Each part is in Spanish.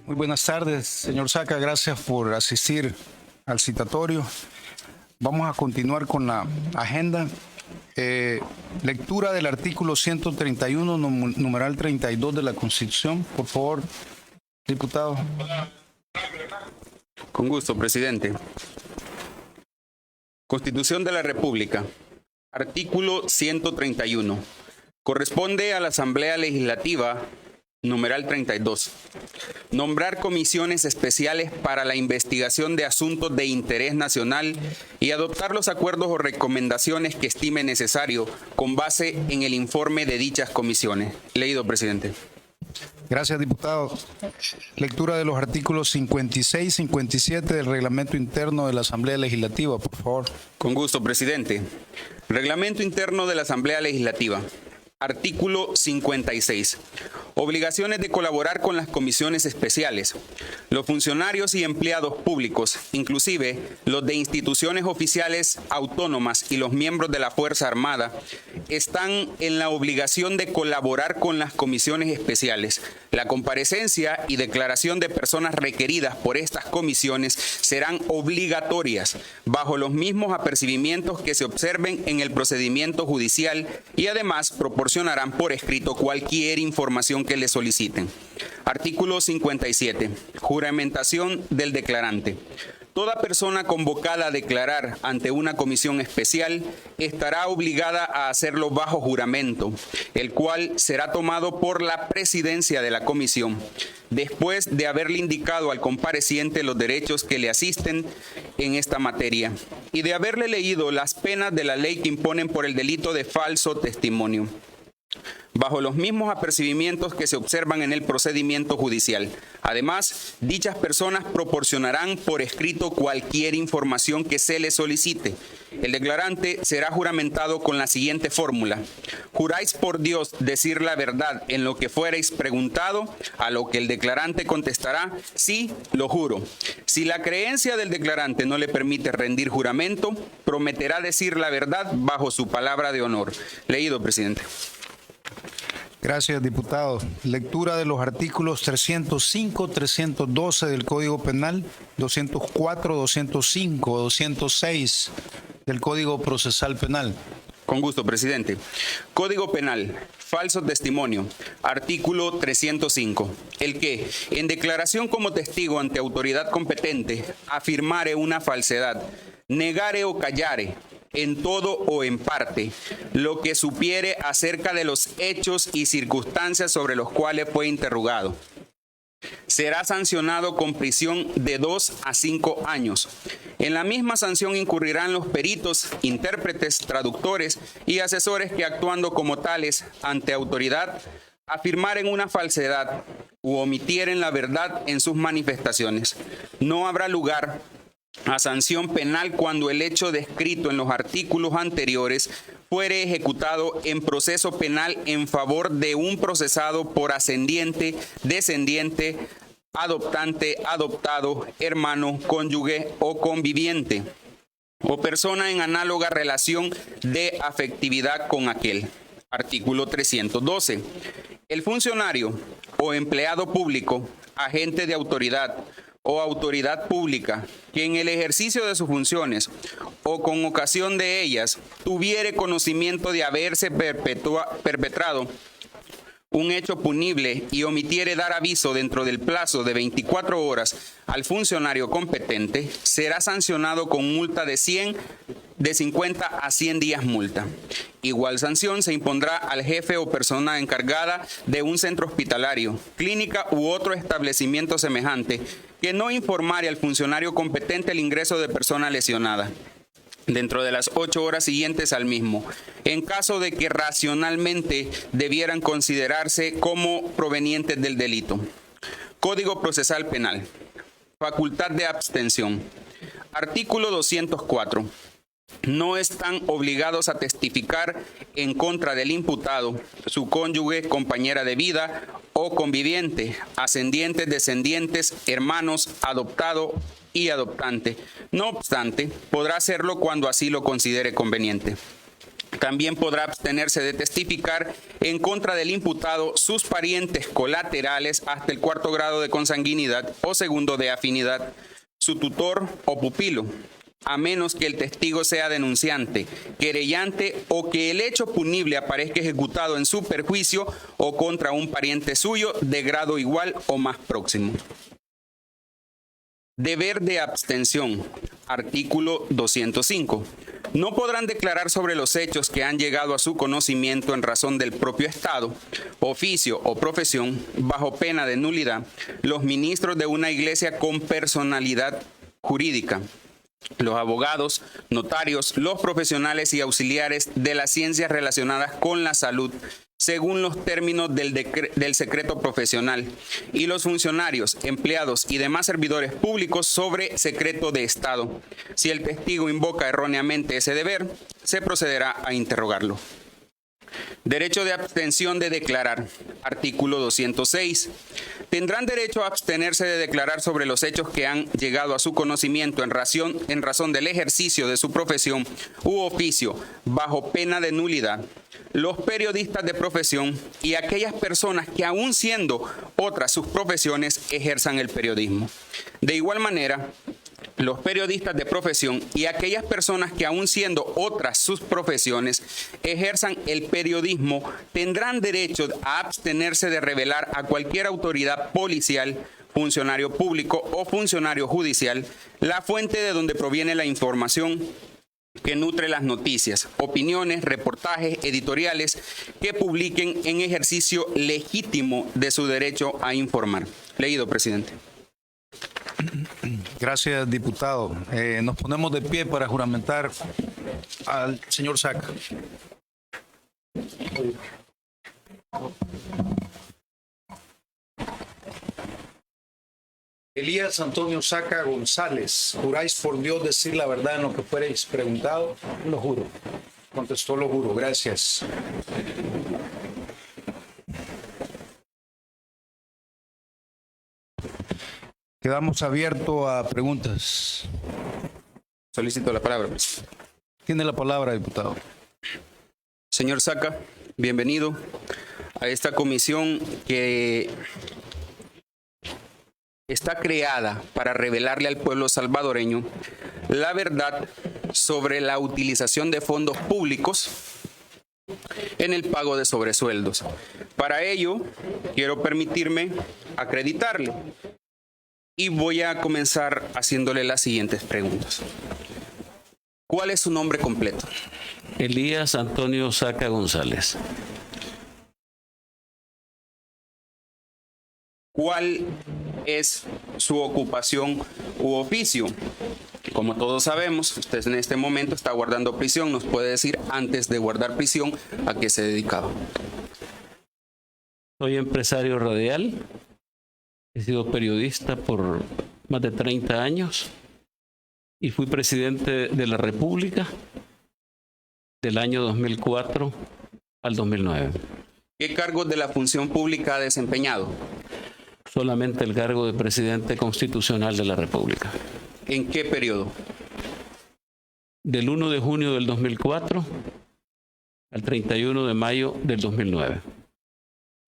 Muy buenas tardes, señor Saca. Gracias por asistir al citatorio. Vamos a continuar con la agenda. Lectura del artículo 131, numeral 32 de la Constitución. Por favor, diputado. Con gusto, presidente. Constitución de la República. Artículo 131. Corresponde a la Asamblea Legislativa, numeral 32, nombrar comisiones especiales para la investigación de asuntos de interés nacional y adoptar los acuerdos o recomendaciones que estime necesario con base en el informe de dichas comisiones. Leído, presidente. Gracias, diputado. Lectura de los artículos 56 y 57 del Reglamento Interno de la Asamblea Legislativa, por favor. Con gusto, presidente. Reglamento Interno de la Asamblea Legislativa. Artículo 56. Obligaciones de colaborar con las comisiones especiales. Los funcionarios y empleados públicos, inclusive los de instituciones oficiales autónomas y los miembros de la Fuerza Armada, están en la obligación de colaborar con las comisiones especiales. La comparecencia y declaración de personas requeridas por estas comisiones serán obligatorias, bajo los mismos apercibimientos que se observen en el procedimiento judicial y además proporcionarán por escrito cualquier información que le soliciten. Artículo 57. Juramentación del declarante. Toda persona convocada a declarar ante una comisión especial estará obligada a hacerlo bajo juramento, el cual será tomado por la presidencia de la comisión, después de haberle indicado al compareciente los derechos que le asisten en esta materia y de haberle leído las penas de la ley que imponen por el delito de falso testimonio, bajo los mismos apercibimientos que se observan en el procedimiento judicial. Además, dichas personas proporcionarán por escrito cualquier información que se le solicite. El declarante será juramentado con la siguiente fórmula: juráis por Dios decir la verdad en lo que fuereis preguntado, a lo que el declarante contestará: sí, lo juro. Si la creencia del declarante no le permite rendir juramento, prometerá decir la verdad bajo su palabra de honor. Leído, presidente. Gracias, diputado. Lectura de los artículos 305, 312 del Código Penal, 204, 205, 206 del Código Procesal Penal. Con gusto, presidente. Código Penal, falso testimonio. Artículo 305. El que, en declaración como testigo ante autoridad competente, afirmare una falsedad, negare o callare, en todo o en parte, lo que supiere acerca de los hechos y circunstancias sobre los cuales fue interrogado, será sancionado con prisión de 2 a 5 años. En la misma sanción incurrirán los peritos, intérpretes, traductores y asesores que, actuando como tales ante autoridad, afirmaren una falsedad u omitieren la verdad en sus manifestaciones. No habrá lugar a sanción penal cuando el hecho descrito en los artículos anteriores fuere ejecutado en proceso penal en favor de un procesado por ascendiente, descendiente, adoptante, adoptado, hermano, cónyuge o conviviente, o persona en análoga relación de afectividad con aquel. Artículo 312. El funcionario o empleado público, agente de autoridad o autoridad pública, que en el ejercicio de sus funciones o con ocasión de ellas tuviere conocimiento de haberse perpetrado un hecho punible y omitiere dar aviso dentro del plazo de 24 horas al funcionario competente, será sancionado con multa de 50 a 100 días multa. Igual sanción se impondrá al jefe o persona encargada de un centro hospitalario, clínica u otro establecimiento semejante que no informare al funcionario competente el ingreso de persona lesionada dentro de las 8 horas siguientes al mismo, en caso de que racionalmente debieran considerarse como provenientes del delito. Código Procesal Penal. Facultad de abstención. Artículo 204. No están obligados a testificar en contra del imputado, su cónyuge, compañera de vida o conviviente, ascendientes, descendientes, hermanos, adoptado y adoptante. No obstante, podrá hacerlo cuando así lo considere conveniente. También podrá abstenerse de testificar en contra del imputado sus parientes colaterales hasta el 4º grado de consanguinidad o 2º de afinidad, su tutor o pupilo, a menos que el testigo sea denunciante, querellante o que el hecho punible aparezca ejecutado en su perjuicio o contra un pariente suyo de grado igual o más próximo. Deber de abstención. Artículo 205. No podrán declarar sobre los hechos que han llegado a su conocimiento en razón del propio Estado, oficio o profesión, bajo pena de nulidad, los ministros de una iglesia con personalidad jurídica, los abogados, notarios, los profesionales y auxiliares de las ciencias relacionadas con la salud, según los términos del secreto profesional, y los funcionarios, empleados y demás servidores públicos sobre secreto de Estado. Si el testigo invoca erróneamente ese deber, se procederá a interrogarlo. Derecho de abstención de declarar. Artículo 206. Tendrán derecho a abstenerse de declarar sobre los hechos que han llegado a su conocimiento en razón del ejercicio de su profesión u oficio bajo pena de nulidad los periodistas de profesión y aquellas personas que, aun siendo otras sus profesiones, ejerzan el periodismo. De igual manera, los periodistas de profesión y aquellas personas que, aun siendo otras sus profesiones, ejerzan el periodismo, tendrán derecho a abstenerse de revelar a cualquier autoridad policial, funcionario público o funcionario judicial la fuente de donde proviene la información que nutre las noticias, opiniones, reportajes, editoriales que publiquen en ejercicio legítimo de su derecho a informar. Leído, presidente. Gracias, diputado. Nos ponemos de pie para juramentar al señor Saca. Elías Antonio Saca González, ¿juráis por Dios decir la verdad en lo que fuereis preguntado? Lo juro. Contestó, lo juro. Gracias. Quedamos abiertos a preguntas. Solicito la palabra. Tiene la palabra, diputado. Señor Saca, bienvenido a esta comisión que está creada para revelarle al pueblo salvadoreño la verdad sobre la utilización de fondos públicos en el pago de sobresueldos. Para ello, quiero permitirme acreditarle y voy a comenzar haciéndole las siguientes preguntas. ¿Cuál es su nombre completo? Elías Antonio Saca González. ¿Cuál es su ocupación u oficio? Como todos sabemos, usted en este momento está guardando prisión. ¿Nos puede decir, antes de guardar prisión, a qué se dedicaba? Soy empresario radial. He sido periodista por más de 30 años y fui presidente de la República del año 2004 al 2009. ¿Qué cargos de la función pública ha desempeñado? Solamente el cargo de presidente constitucional de la República. ¿En qué periodo? Del 1 de junio del 2004 al 31 de mayo del 2009.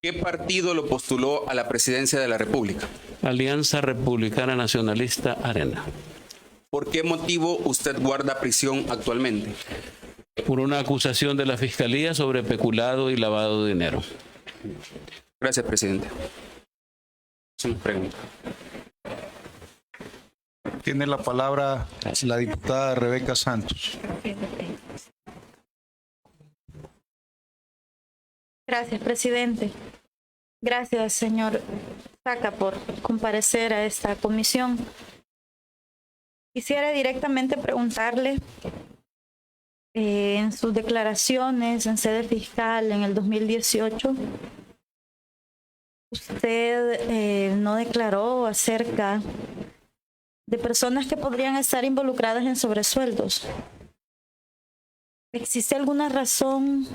¿Qué partido lo postuló a la presidencia de la República? Alianza Republicana Nacionalista Arena. ¿Por qué motivo usted guarda prisión actualmente? Por una acusación de la Fiscalía sobre peculado y lavado de dinero. Gracias, presidente. Sin pregunta. Tiene la palabra la diputada Rebeca Santos. Gracias, presidente. Gracias, señor Saca, por comparecer a esta comisión. Quisiera directamente preguntarle, en sus declaraciones en sede fiscal en el 2018, usted no declaró acerca de personas que podrían estar involucradas en sobresueldos. ¿Existe alguna razón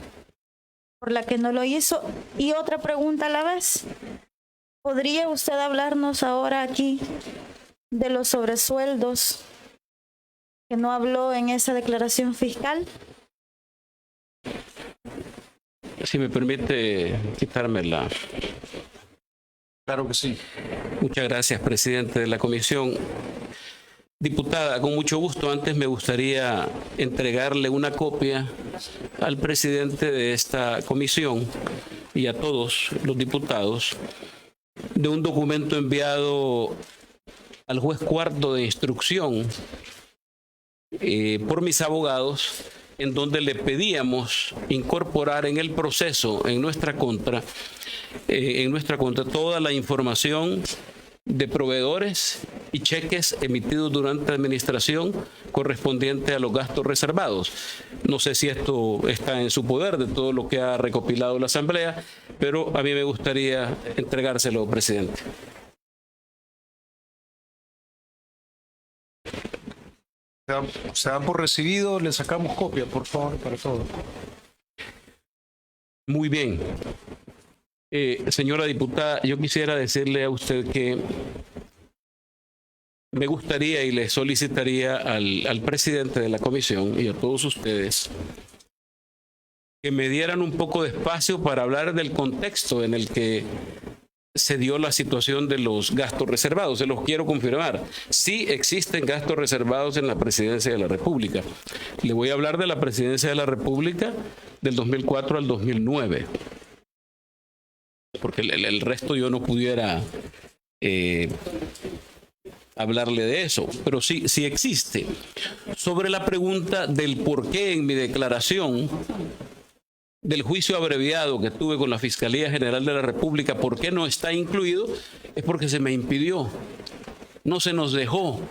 por la que no lo hizo? Y otra pregunta a la vez. ¿Podría usted hablarnos ahora aquí de los sobresueldos que no habló en esa declaración fiscal? Si me permite quitármela. Claro que sí. Muchas gracias, presidente de la comisión. Diputada, con mucho gusto, antes me gustaría entregarle una copia al presidente de esta comisión y a todos los diputados de un documento enviado al juez cuarto de instrucción por mis abogados, en donde le pedíamos incorporar en el proceso, en nuestra contra, toda la información de proveedores y cheques emitidos durante la administración correspondiente a los gastos reservados. No sé si esto está en su poder de todo lo que ha recopilado la Asamblea, pero a mí me gustaría entregárselo, presidente. Se da por recibido, le sacamos copia, por favor, para todo. Muy bien. Señora diputada, yo quisiera decirle a usted que me gustaría y le solicitaría al presidente de la comisión y a todos ustedes que me dieran un poco de espacio para hablar del contexto en el que se dio la situación de los gastos reservados. Se los quiero confirmar. Sí existen gastos reservados en la Presidencia de la República. Le voy a hablar de la Presidencia de la República del 2004 al 2009. Porque el resto yo no pudiera hablarle de eso, pero sí existe. Sobre la pregunta del por qué en mi declaración del juicio abreviado que tuve con la Fiscalía General de la República, ¿por qué no está incluido? Es porque se me impidió, no se nos dejó.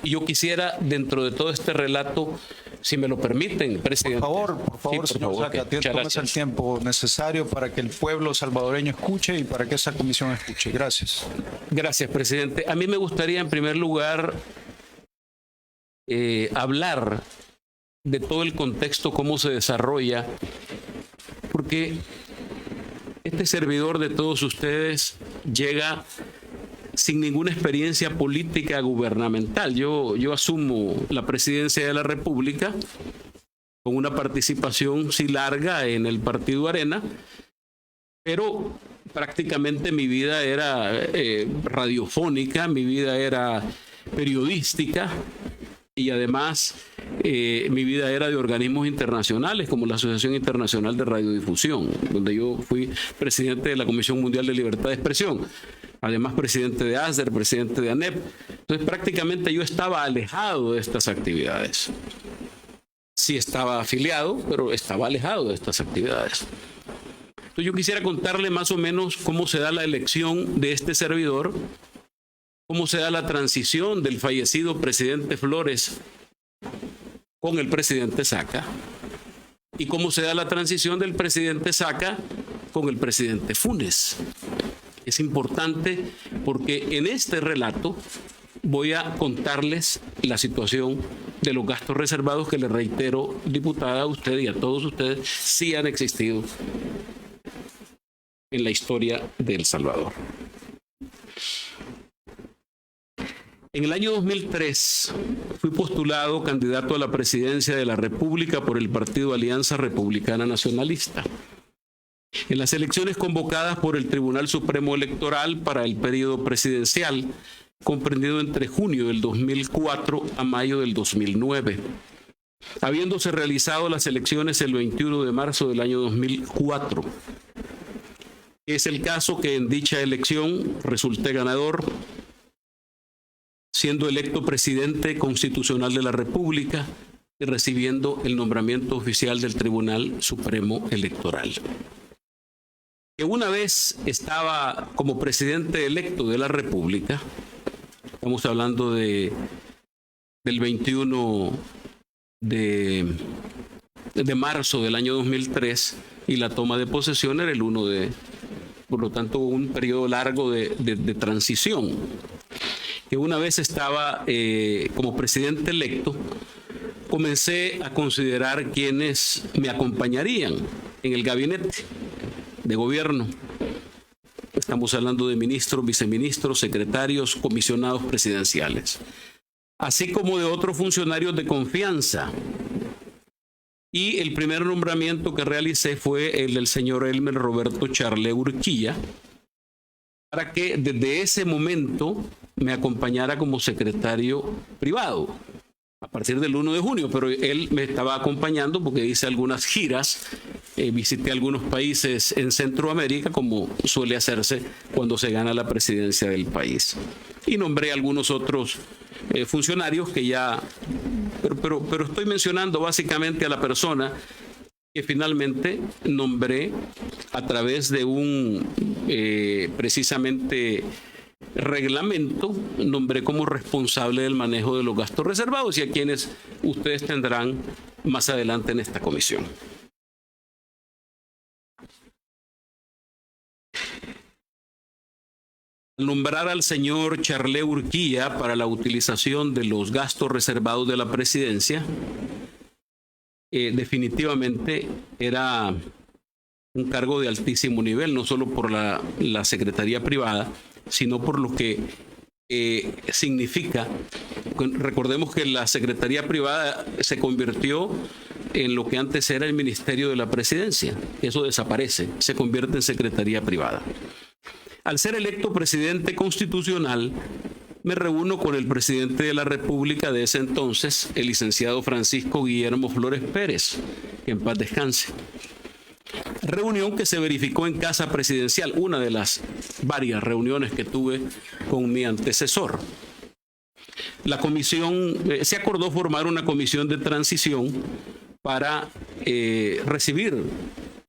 Y yo quisiera, dentro de todo este relato, si me lo permiten, presidente. Por favor, Sí, señor Saca, tómese el tiempo necesario para que el pueblo salvadoreño escuche y para que esa comisión escuche. Gracias. Gracias, presidente. A mí me gustaría, en primer lugar, hablar de todo el contexto, cómo se desarrolla, porque este servidor de todos ustedes llega sin ninguna experiencia política gubernamental. Yo asumo la presidencia de la República con una participación sí larga en el Partido Arena, pero prácticamente mi vida era radiofónica, mi vida era periodística y además mi vida era de organismos internacionales como la Asociación Internacional de Radiodifusión, donde yo fui presidente de la Comisión Mundial de Libertad de Expresión. Además, presidente de ASDER, presidente de ANEP. Entonces, prácticamente yo estaba alejado de estas actividades. Sí estaba afiliado, pero estaba alejado de estas actividades. Entonces, yo quisiera contarle más o menos cómo se da la elección de este servidor, cómo se da la transición del fallecido presidente Flores con el presidente Saca y cómo se da la transición del presidente Saca con el presidente Funes. Es importante porque en este relato voy a contarles la situación de los gastos reservados que le reitero, diputada, a usted y a todos ustedes, sí han existido en la historia de El Salvador. En el año 2003 fui postulado candidato a la presidencia de la República por el Partido Alianza Republicana Nacionalista. En las elecciones convocadas por el Tribunal Supremo Electoral para el periodo presidencial, comprendido entre junio del 2004 a mayo del 2009, habiéndose realizado las elecciones el 21 de marzo del año 2004. Es el caso que en dicha elección resulté ganador, siendo electo presidente constitucional de la República y recibiendo el nombramiento oficial del Tribunal Supremo Electoral. Que una vez estaba como presidente electo de la República, estamos hablando del 21 de marzo del año 2003 y la toma de posesión era el 1 de, por lo tanto, un periodo largo de transición. Que una vez estaba como presidente electo, comencé a considerar quienes me acompañarían en el gabinete de gobierno. Estamos hablando de ministros, viceministros, secretarios, comisionados presidenciales, así como de otros funcionarios de confianza Y el primer nombramiento que realicé fue el del señor Elmer Roberto Charle Urquilla, para que desde ese momento me acompañara como secretario privado a partir del 1 de junio, pero él me estaba acompañando porque hice algunas giras, visité algunos países en Centroamérica, como suele hacerse cuando se gana la presidencia del país. Y nombré a algunos otros funcionarios que ya... Pero estoy mencionando básicamente a la persona que finalmente nombré a través de un precisamente reglamento, nombré como responsable del manejo de los gastos reservados y a quienes ustedes tendrán más adelante en esta comisión. Al nombrar al señor Charle Urquilla para la utilización de los gastos reservados de la presidencia, definitivamente era un cargo de altísimo nivel, no solo por la Secretaría Privada, sino por lo que significa. Recordemos que la Secretaría Privada se convirtió en lo que antes era el Ministerio de la Presidencia. Eso desaparece, se convierte en Secretaría Privada. Al ser electo presidente constitucional, me reúno con el presidente de la República de ese entonces, el licenciado Francisco Guillermo Flores Pérez, que en paz descanse. Reunión que se verificó en Casa Presidencial, una de las varias reuniones que tuve con mi antecesor. La comisión, se acordó formar una comisión de transición para recibir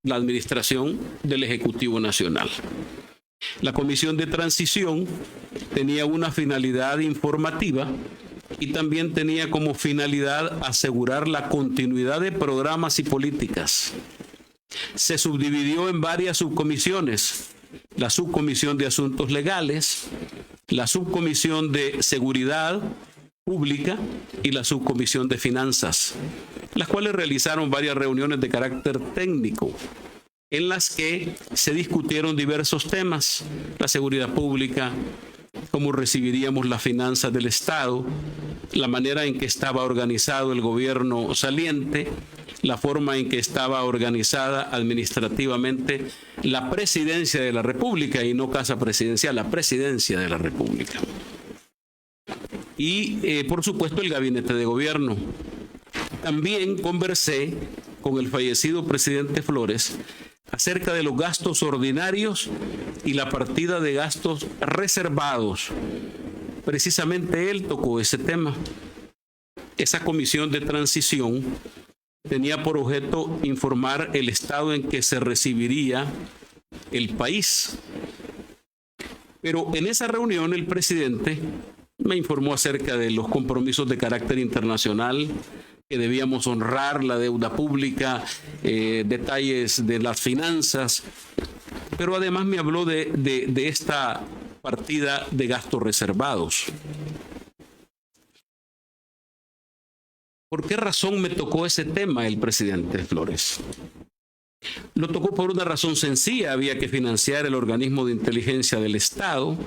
la administración del Ejecutivo Nacional. La comisión de transición tenía una finalidad informativa y también tenía como finalidad asegurar la continuidad de programas y políticas. Se subdividió en varias subcomisiones: la subcomisión de asuntos legales, la subcomisión de seguridad pública y la subcomisión de finanzas, las cuales realizaron varias reuniones de carácter técnico en las que se discutieron diversos temas: la seguridad pública, cómo recibiríamos las finanzas del Estado, la manera en que estaba organizado el gobierno saliente, la forma en que estaba organizada administrativamente la presidencia de la República, y no Casa Presidencial, la presidencia de la República. Y, por supuesto, el gabinete de gobierno. También conversé con el fallecido presidente Flores acerca de los gastos ordinarios y la partida de gastos reservados. Precisamente él tocó ese tema. Esa comisión de transición tenía por objeto informar el estado en que se recibiría el país. Pero en esa reunión el presidente me informó acerca de los compromisos de carácter internacional, que debíamos honrar la deuda pública, detalles de las finanzas, pero además me habló de esta partida de gastos reservados. ¿Por qué razón me tocó ese tema el presidente Flores? Lo tocó por una razón sencilla: había que financiar el organismo de inteligencia del Estado,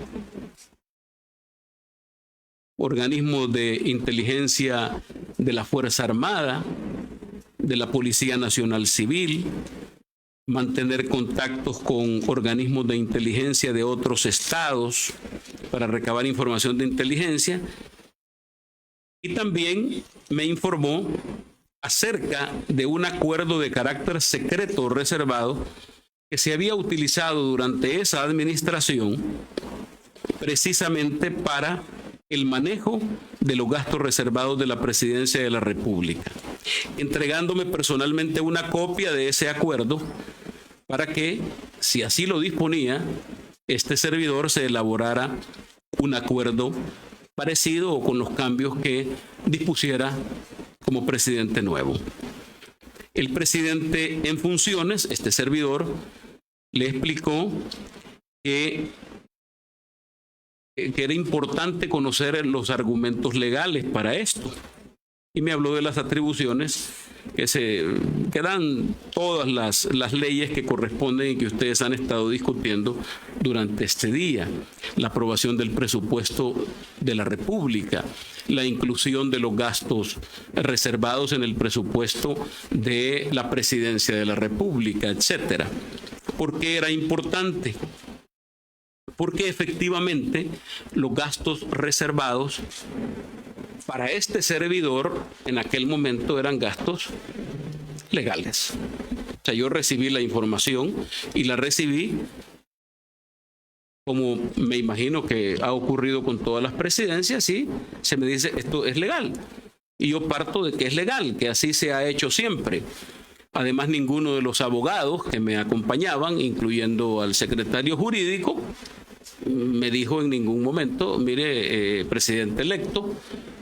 organismos de inteligencia de la Fuerza Armada, de la Policía Nacional Civil, mantener contactos con organismos de inteligencia de otros estados para recabar información de inteligencia. Y también me informó acerca de un acuerdo de carácter secreto reservado que se había utilizado durante esa administración precisamente para el manejo de los gastos reservados de la Presidencia de la República, entregándome personalmente una copia de ese acuerdo para que, si así lo disponía, este servidor se elaborara un acuerdo parecido o con los cambios que dispusiera como presidente nuevo. El presidente en funciones, este servidor, le explicó que era importante conocer los argumentos legales para esto y me habló de las atribuciones que dan todas las leyes que corresponden y que ustedes han estado discutiendo durante este día. La aprobación del presupuesto de la República, la inclusión de los gastos reservados en el presupuesto de la Presidencia de la República, etcétera. ¿Por qué era importante? Porque efectivamente los gastos reservados para este servidor en aquel momento eran gastos legales. O sea, yo recibí la información y la recibí como me imagino que ha ocurrido con todas las presidencias, y se me dice esto es legal. Y yo parto de que es legal, que así se ha hecho siempre. Además, ninguno de los abogados que me acompañaban, incluyendo al secretario jurídico, me dijo en ningún momento, mire, presidente electo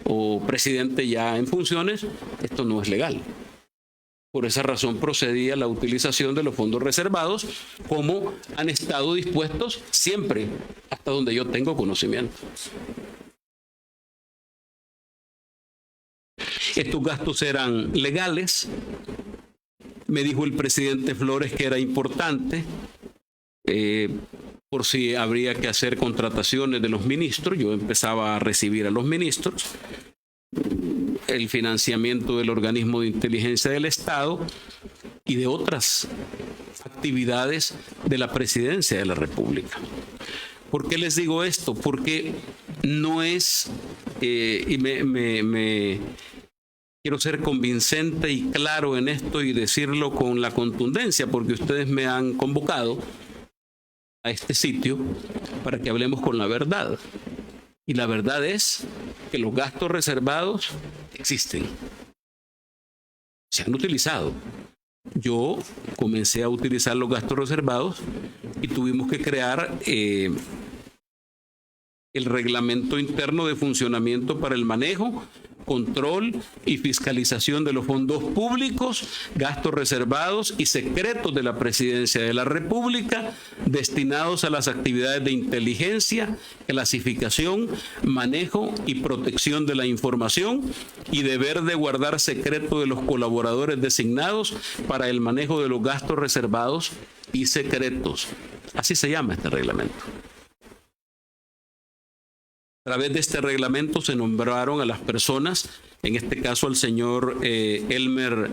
o presidente ya en funciones, esto no es legal. Por esa razón procedí a la utilización de los fondos reservados como han estado dispuestos siempre, hasta donde yo tengo conocimiento. Estos gastos eran legales. Me dijo el presidente Flores que era importante por si habría que hacer contrataciones de los ministros. Yo empezaba a recibir a los ministros, el financiamiento del organismo de inteligencia del Estado y de otras actividades de la Presidencia de la República. ¿Por qué les digo esto? Porque no es, y quiero ser convincente y claro en esto y decirlo con la contundencia, porque ustedes me han convocado a este sitio para que hablemos con la verdad. Y la verdad es que los gastos reservados existen. Se han utilizado. Yo comencé a utilizar los gastos reservados y tuvimos que crear el reglamento interno de funcionamiento para el manejo, control y fiscalización de los fondos públicos, gastos reservados y secretos de la Presidencia de la República destinados a las actividades de inteligencia, clasificación, manejo y protección de la información y deber de guardar secreto de los colaboradores designados para el manejo de los gastos reservados y secretos. Así se llama este reglamento. A través de este reglamento se nombraron a las personas, en este caso al señor Elmer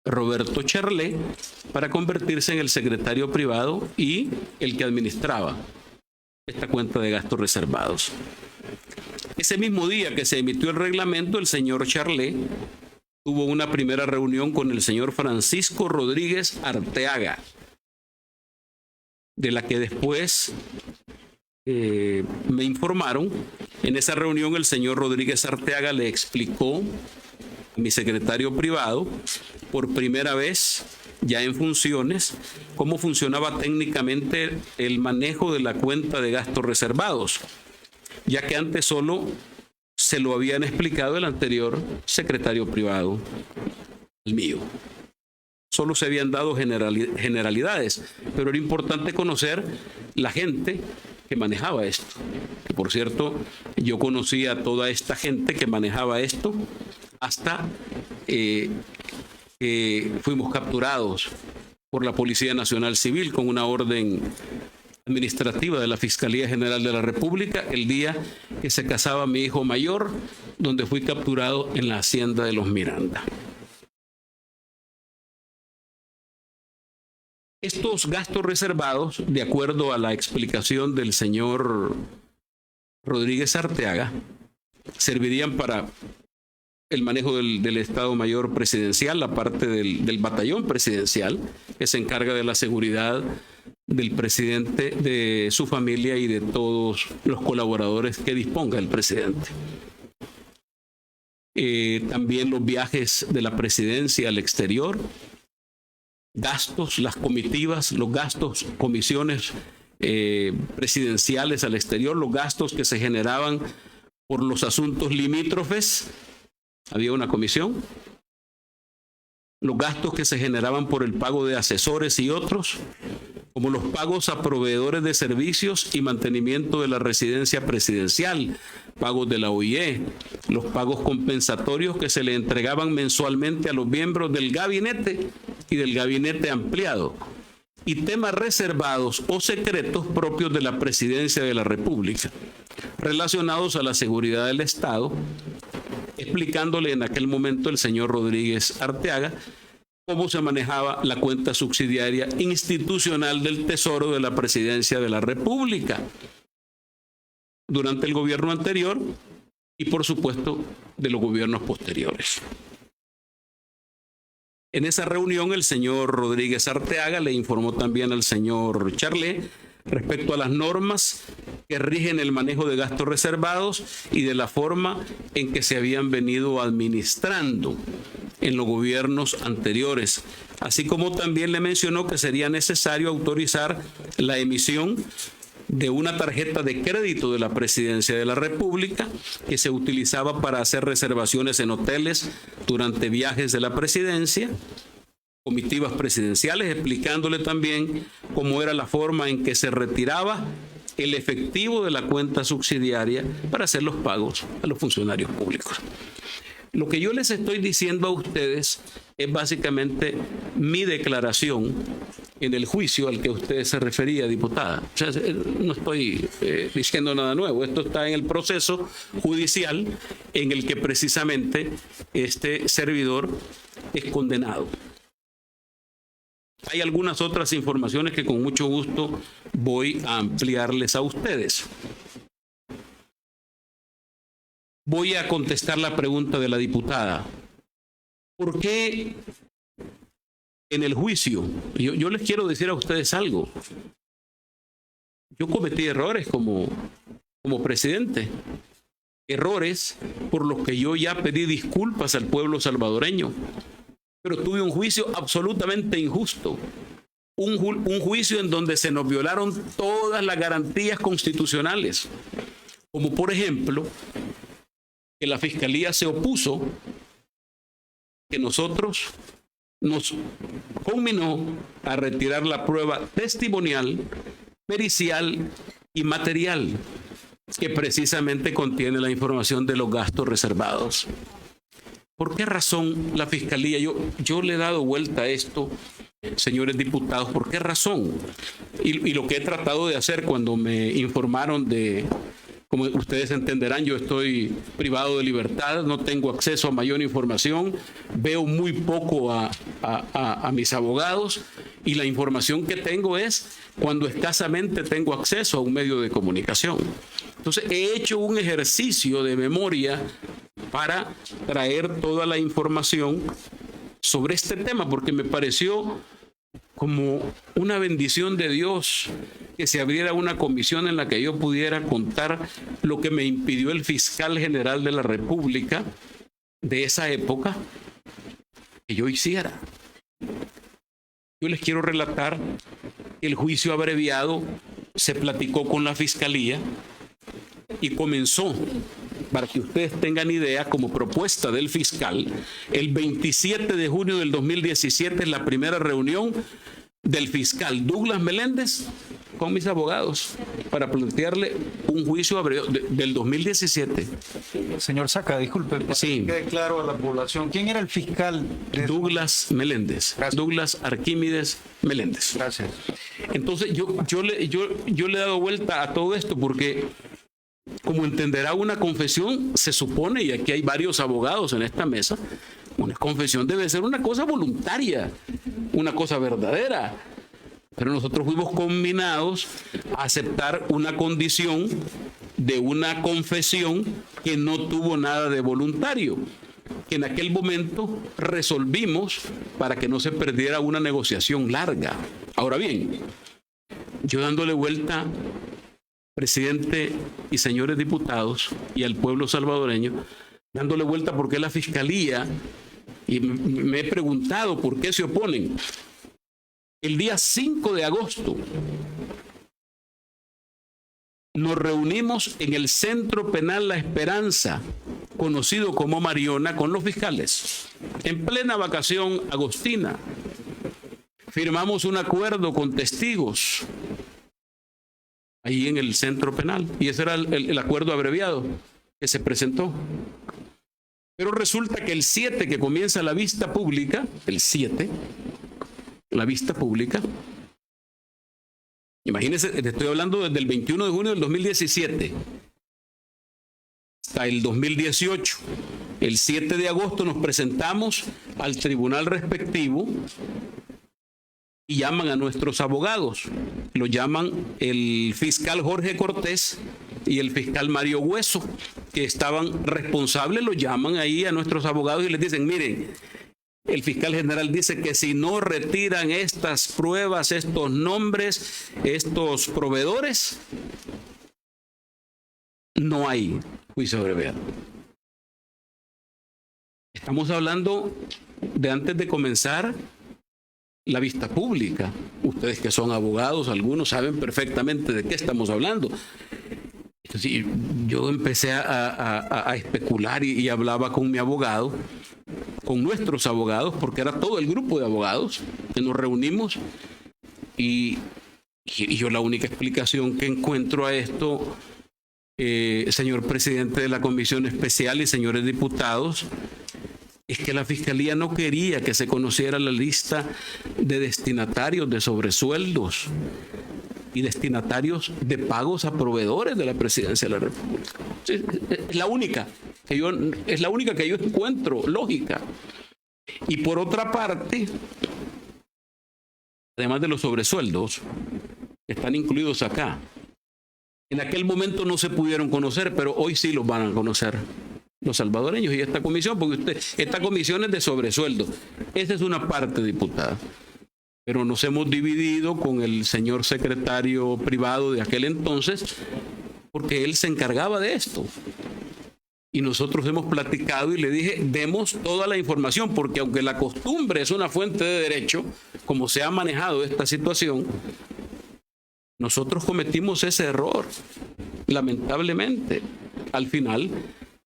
Roberto Charlé, para convertirse en el secretario privado y el que administraba esta cuenta de gastos reservados. Ese mismo día que se emitió el reglamento, el señor Charlé tuvo una primera reunión con el señor Francisco Rodríguez Arteaga, de la que después me informaron. En esa reunión el señor Rodríguez Arteaga le explicó a mi secretario privado, por primera vez ya en funciones, cómo funcionaba técnicamente el manejo de la cuenta de gastos reservados, ya que antes solo se lo habían explicado el anterior secretario privado, el mío. Solo se habían dado generalidades, pero era importante conocer la gente que manejaba esto. Que por cierto, yo conocí a toda esta gente que manejaba esto hasta que fuimos capturados por la Policía Nacional Civil con una orden administrativa de la Fiscalía General de la República el día que se casaba mi hijo mayor, donde fui capturado en la hacienda de los Miranda. Estos gastos reservados, de acuerdo a la explicación del señor Rodríguez Arteaga, servirían para el manejo del Estado Mayor Presidencial, la parte del batallón presidencial, que se encarga de la seguridad del presidente, de su familia y de todos los colaboradores que disponga el presidente. También los viajes de la presidencia al exterior, gastos, las comitivas, los gastos, comisiones presidenciales al exterior, los gastos que se generaban por los asuntos limítrofes, había una comisión, los gastos que se generaban por el pago de asesores y otros, como los pagos a proveedores de servicios y mantenimiento de la residencia presidencial, pagos de la OIE, los pagos compensatorios que se le entregaban mensualmente a los miembros del gabinete y del gabinete ampliado, y temas reservados o secretos propios de la Presidencia de la República, relacionados a la seguridad del Estado, explicándole en aquel momento el señor Rodríguez Arteaga cómo se manejaba la cuenta subsidiaria institucional del Tesoro de la Presidencia de la República durante el gobierno anterior y, por supuesto, de los gobiernos posteriores. En esa reunión, el señor Rodríguez Arteaga le informó también al señor Charlet respecto a las normas que rigen el manejo de gastos reservados y de la forma en que se habían venido administrando en los gobiernos anteriores, así como también le mencionó que sería necesario autorizar la emisión de una tarjeta de crédito de la Presidencia de la República que se utilizaba para hacer reservaciones en hoteles durante viajes de la Presidencia, comitivas presidenciales, explicándole también cómo era la forma en que se retiraba el efectivo de la cuenta subsidiaria para hacer los pagos a los funcionarios públicos. Lo que yo les estoy diciendo a ustedes es básicamente mi declaración en el juicio al que usted se refería, diputada. O sea, no estoy diciendo nada nuevo. Esto está en el proceso judicial en el que precisamente este servidor es condenado. Hay algunas otras informaciones que con mucho gusto voy a ampliarles a ustedes. Voy a contestar la pregunta de la diputada. ¿Por qué en el juicio? Yo les quiero decir a ustedes algo. Yo cometí errores como presidente. Errores por los que yo ya pedí disculpas al pueblo salvadoreño. Pero tuve un juicio absolutamente injusto. Un juicio en donde se nos violaron todas las garantías constitucionales. Como por ejemplo, que la Fiscalía se opuso, que nosotros nos conminó a retirar la prueba testimonial, pericial y material que precisamente contiene la información de los gastos reservados. ¿Por qué razón la Fiscalía? Yo le he dado vuelta a esto, señores diputados, ¿por qué razón? Y lo que he tratado de hacer cuando me informaron de... Como ustedes entenderán, yo estoy privado de libertad, no tengo acceso a mayor información, veo muy poco a mis abogados y la información que tengo es cuando escasamente tengo acceso a un medio de comunicación. Entonces, he hecho un ejercicio de memoria para traer toda la información sobre este tema, porque me pareció como una bendición de Dios que se abriera una comisión en la que yo pudiera contar lo que me impidió el fiscal general de la República de esa época que yo hiciera. Yo les quiero relatar que el juicio abreviado se platicó con la Fiscalía y comenzó, para que ustedes tengan idea, como propuesta del fiscal, el 27 de junio del 2017 es la primera reunión del fiscal Douglas Meléndez con mis abogados para plantearle un juicio abreviado del 2017. Señor Saca, disculpe, para Sí. que quede claro a la población, ¿quién era el fiscal? Douglas Meléndez. Gracias. Douglas Arquímedes Meléndez. Gracias. Entonces yo le he dado vuelta a todo esto porque, como entenderá, una confesión se supone, y aquí hay varios abogados en esta mesa, una confesión debe ser una cosa voluntaria, una cosa verdadera. Pero nosotros fuimos conminados a aceptar una condición de una confesión que no tuvo nada de voluntario, que en aquel momento resolvimos para que no se perdiera una negociación larga. Ahora bien, yo dándole vuelta, presidente y señores diputados, y al pueblo salvadoreño, dándole vuelta porque la Fiscalía, y me he preguntado por qué se oponen. El día 5 de agosto nos reunimos en el Centro Penal La Esperanza, conocido como Mariona, con los fiscales, en plena vacación agostina. Firmamos un acuerdo con testigos ahí en el Centro Penal, y ese era el acuerdo abreviado que se presentó. Pero resulta que el 7 que comienza la vista pública, el 7, la vista pública, imagínense, te estoy hablando desde el 21 de junio del 2017 hasta el 2018. El 7 de agosto nos presentamos al tribunal respectivo y llaman a nuestros abogados. Lo llaman el fiscal Jorge Cortés y el fiscal Mario Hueso, que estaban responsables, lo llaman ahí a nuestros abogados y les dicen, miren, el fiscal general dice que si no retiran estas pruebas, estos nombres, estos proveedores, no hay juicio abreviado. Estamos hablando de antes de comenzar la vista pública. Ustedes que son abogados, algunos saben perfectamente de qué estamos hablando. Entonces, yo empecé a especular y hablaba con mi abogado, con nuestros abogados, porque era todo el grupo de abogados que nos reunimos, y yo la única explicación que encuentro a esto, señor presidente de la Comisión Especial y señores diputados, es que la Fiscalía no quería que se conociera la lista de destinatarios de sobresueldos y destinatarios de pagos a proveedores de la Presidencia de la República. Es la única que yo encuentro lógica. Y por otra parte, además de los sobresueldos, que están incluidos acá, en aquel momento no se pudieron conocer, pero hoy sí los van a conocer los salvadoreños y esta comisión, porque esta comisión es de sobresueldo. Esa es una parte, diputada. Pero nos hemos dividido con el señor secretario privado de aquel entonces, porque él se encargaba de esto. Y nosotros hemos platicado y le dije, demos toda la información, porque aunque la costumbre es una fuente de derecho, como se ha manejado esta situación, nosotros cometimos ese error, lamentablemente. Al final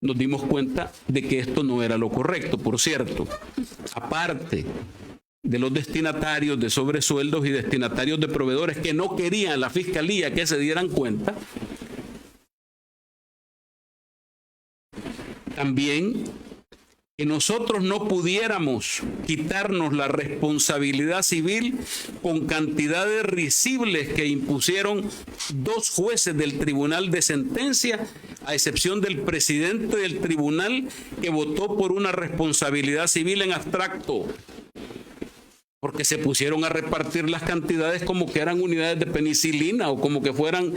nos dimos cuenta de que esto no era lo correcto. Por cierto, aparte de los destinatarios de sobresueldos y destinatarios de proveedores que no querían la Fiscalía que se dieran cuenta, también que nosotros no pudiéramos quitarnos la responsabilidad civil con cantidades risibles que impusieron 2 jueces del Tribunal de Sentencia, a excepción del presidente del tribunal, que votó por una responsabilidad civil en abstracto, porque se pusieron a repartir las cantidades como que eran unidades de penicilina o como que fueran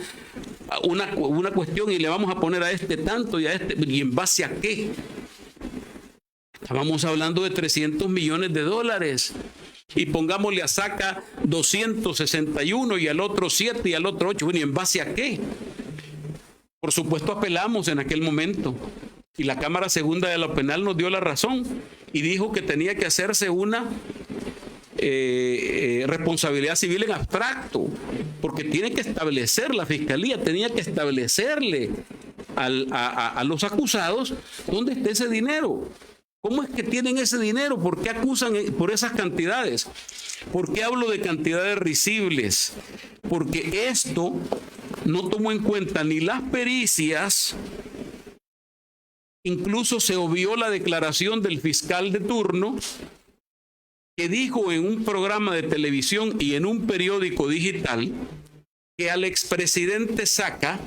una cuestión, y le vamos a poner a este tanto y a este, ¿y en base a qué? Estábamos hablando de $300 millones y pongámosle a Saca 261 y al otro 7 y al otro 8. Bueno, ¿y en base a qué? Por supuesto apelamos en aquel momento y la Cámara Segunda de lo Penal nos dio la razón y dijo que tenía que hacerse una responsabilidad civil en abstracto, porque tiene que establecer, la Fiscalía tenía que establecerle a los acusados dónde está ese dinero. ¿Cómo es que tienen ese dinero? ¿Por qué acusan por esas cantidades? ¿Por qué hablo de cantidades risibles? Porque esto no tomó en cuenta ni las pericias, incluso se obvió la declaración del fiscal de turno, que dijo en un programa de televisión y en un periódico digital que al expresidente Saca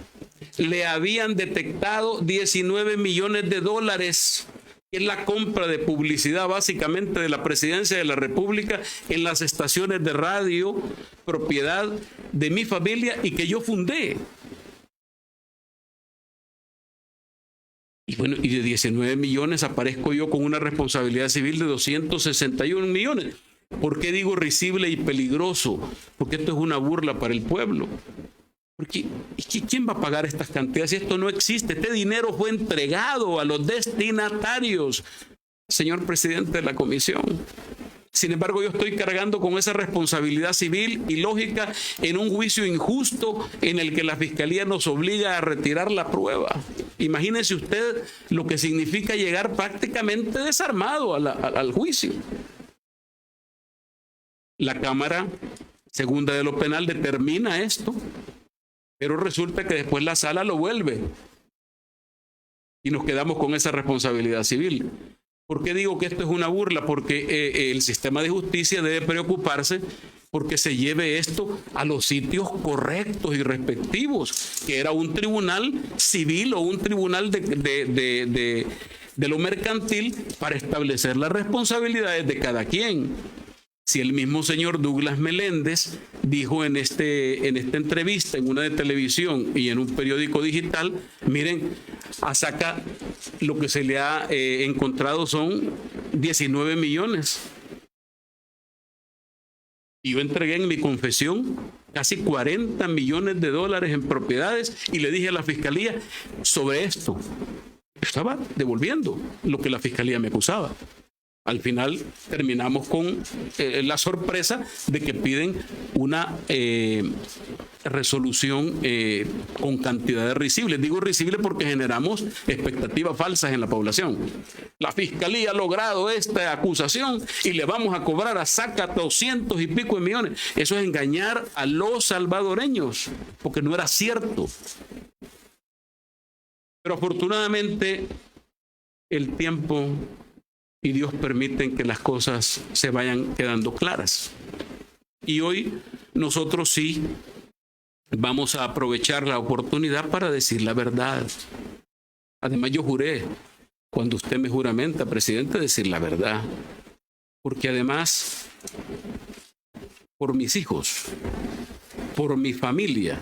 le habían detectado $19 millones, que es la compra de publicidad básicamente de la Presidencia de la República en las estaciones de radio, propiedad de mi familia y que yo fundé. Y bueno, y de 19 millones aparezco yo con una responsabilidad civil de 261 millones. ¿Por qué digo risible y peligroso? Porque esto es una burla para el pueblo. Porque ¿quién va a pagar estas cantidades si esto no existe? Este dinero fue entregado a los destinatarios, señor presidente de la comisión. Sin embargo, yo estoy cargando con esa responsabilidad civil y lógica en un juicio injusto en el que la Fiscalía nos obliga a retirar la prueba. Imagínese usted lo que significa llegar prácticamente desarmado al juicio. La Cámara Segunda de lo Penal determina esto, pero resulta que después la sala lo vuelve y nos quedamos con esa responsabilidad civil. ¿Por qué digo que esto es una burla? Porque el sistema de justicia debe preocuparse porque se lleve esto a los sitios correctos y respectivos, que era un tribunal civil o un tribunal de lo mercantil para establecer las responsabilidades de cada quien. Si el mismo señor Douglas Meléndez dijo en esta entrevista, en una de televisión y en un periódico digital, miren, a Saca lo que se le ha encontrado son 19 millones. Y yo entregué en mi confesión casi 40 millones de dólares en propiedades y le dije a la fiscalía sobre esto. Estaba devolviendo lo que la fiscalía me acusaba. Al final terminamos con la sorpresa de que piden una resolución con cantidades risibles. Digo risibles porque generamos expectativas falsas en la población. La fiscalía ha logrado esta acusación y le vamos a cobrar a Saca 200 y pico de millones. Eso es engañar a los salvadoreños, porque no era cierto. Pero afortunadamente el tiempo y Dios permiten que las cosas se vayan quedando claras. Y hoy nosotros sí vamos a aprovechar la oportunidad para decir la verdad. Además, yo juré, cuando usted me juramenta, presidente, decir la verdad. Porque además, por mis hijos, por mi familia,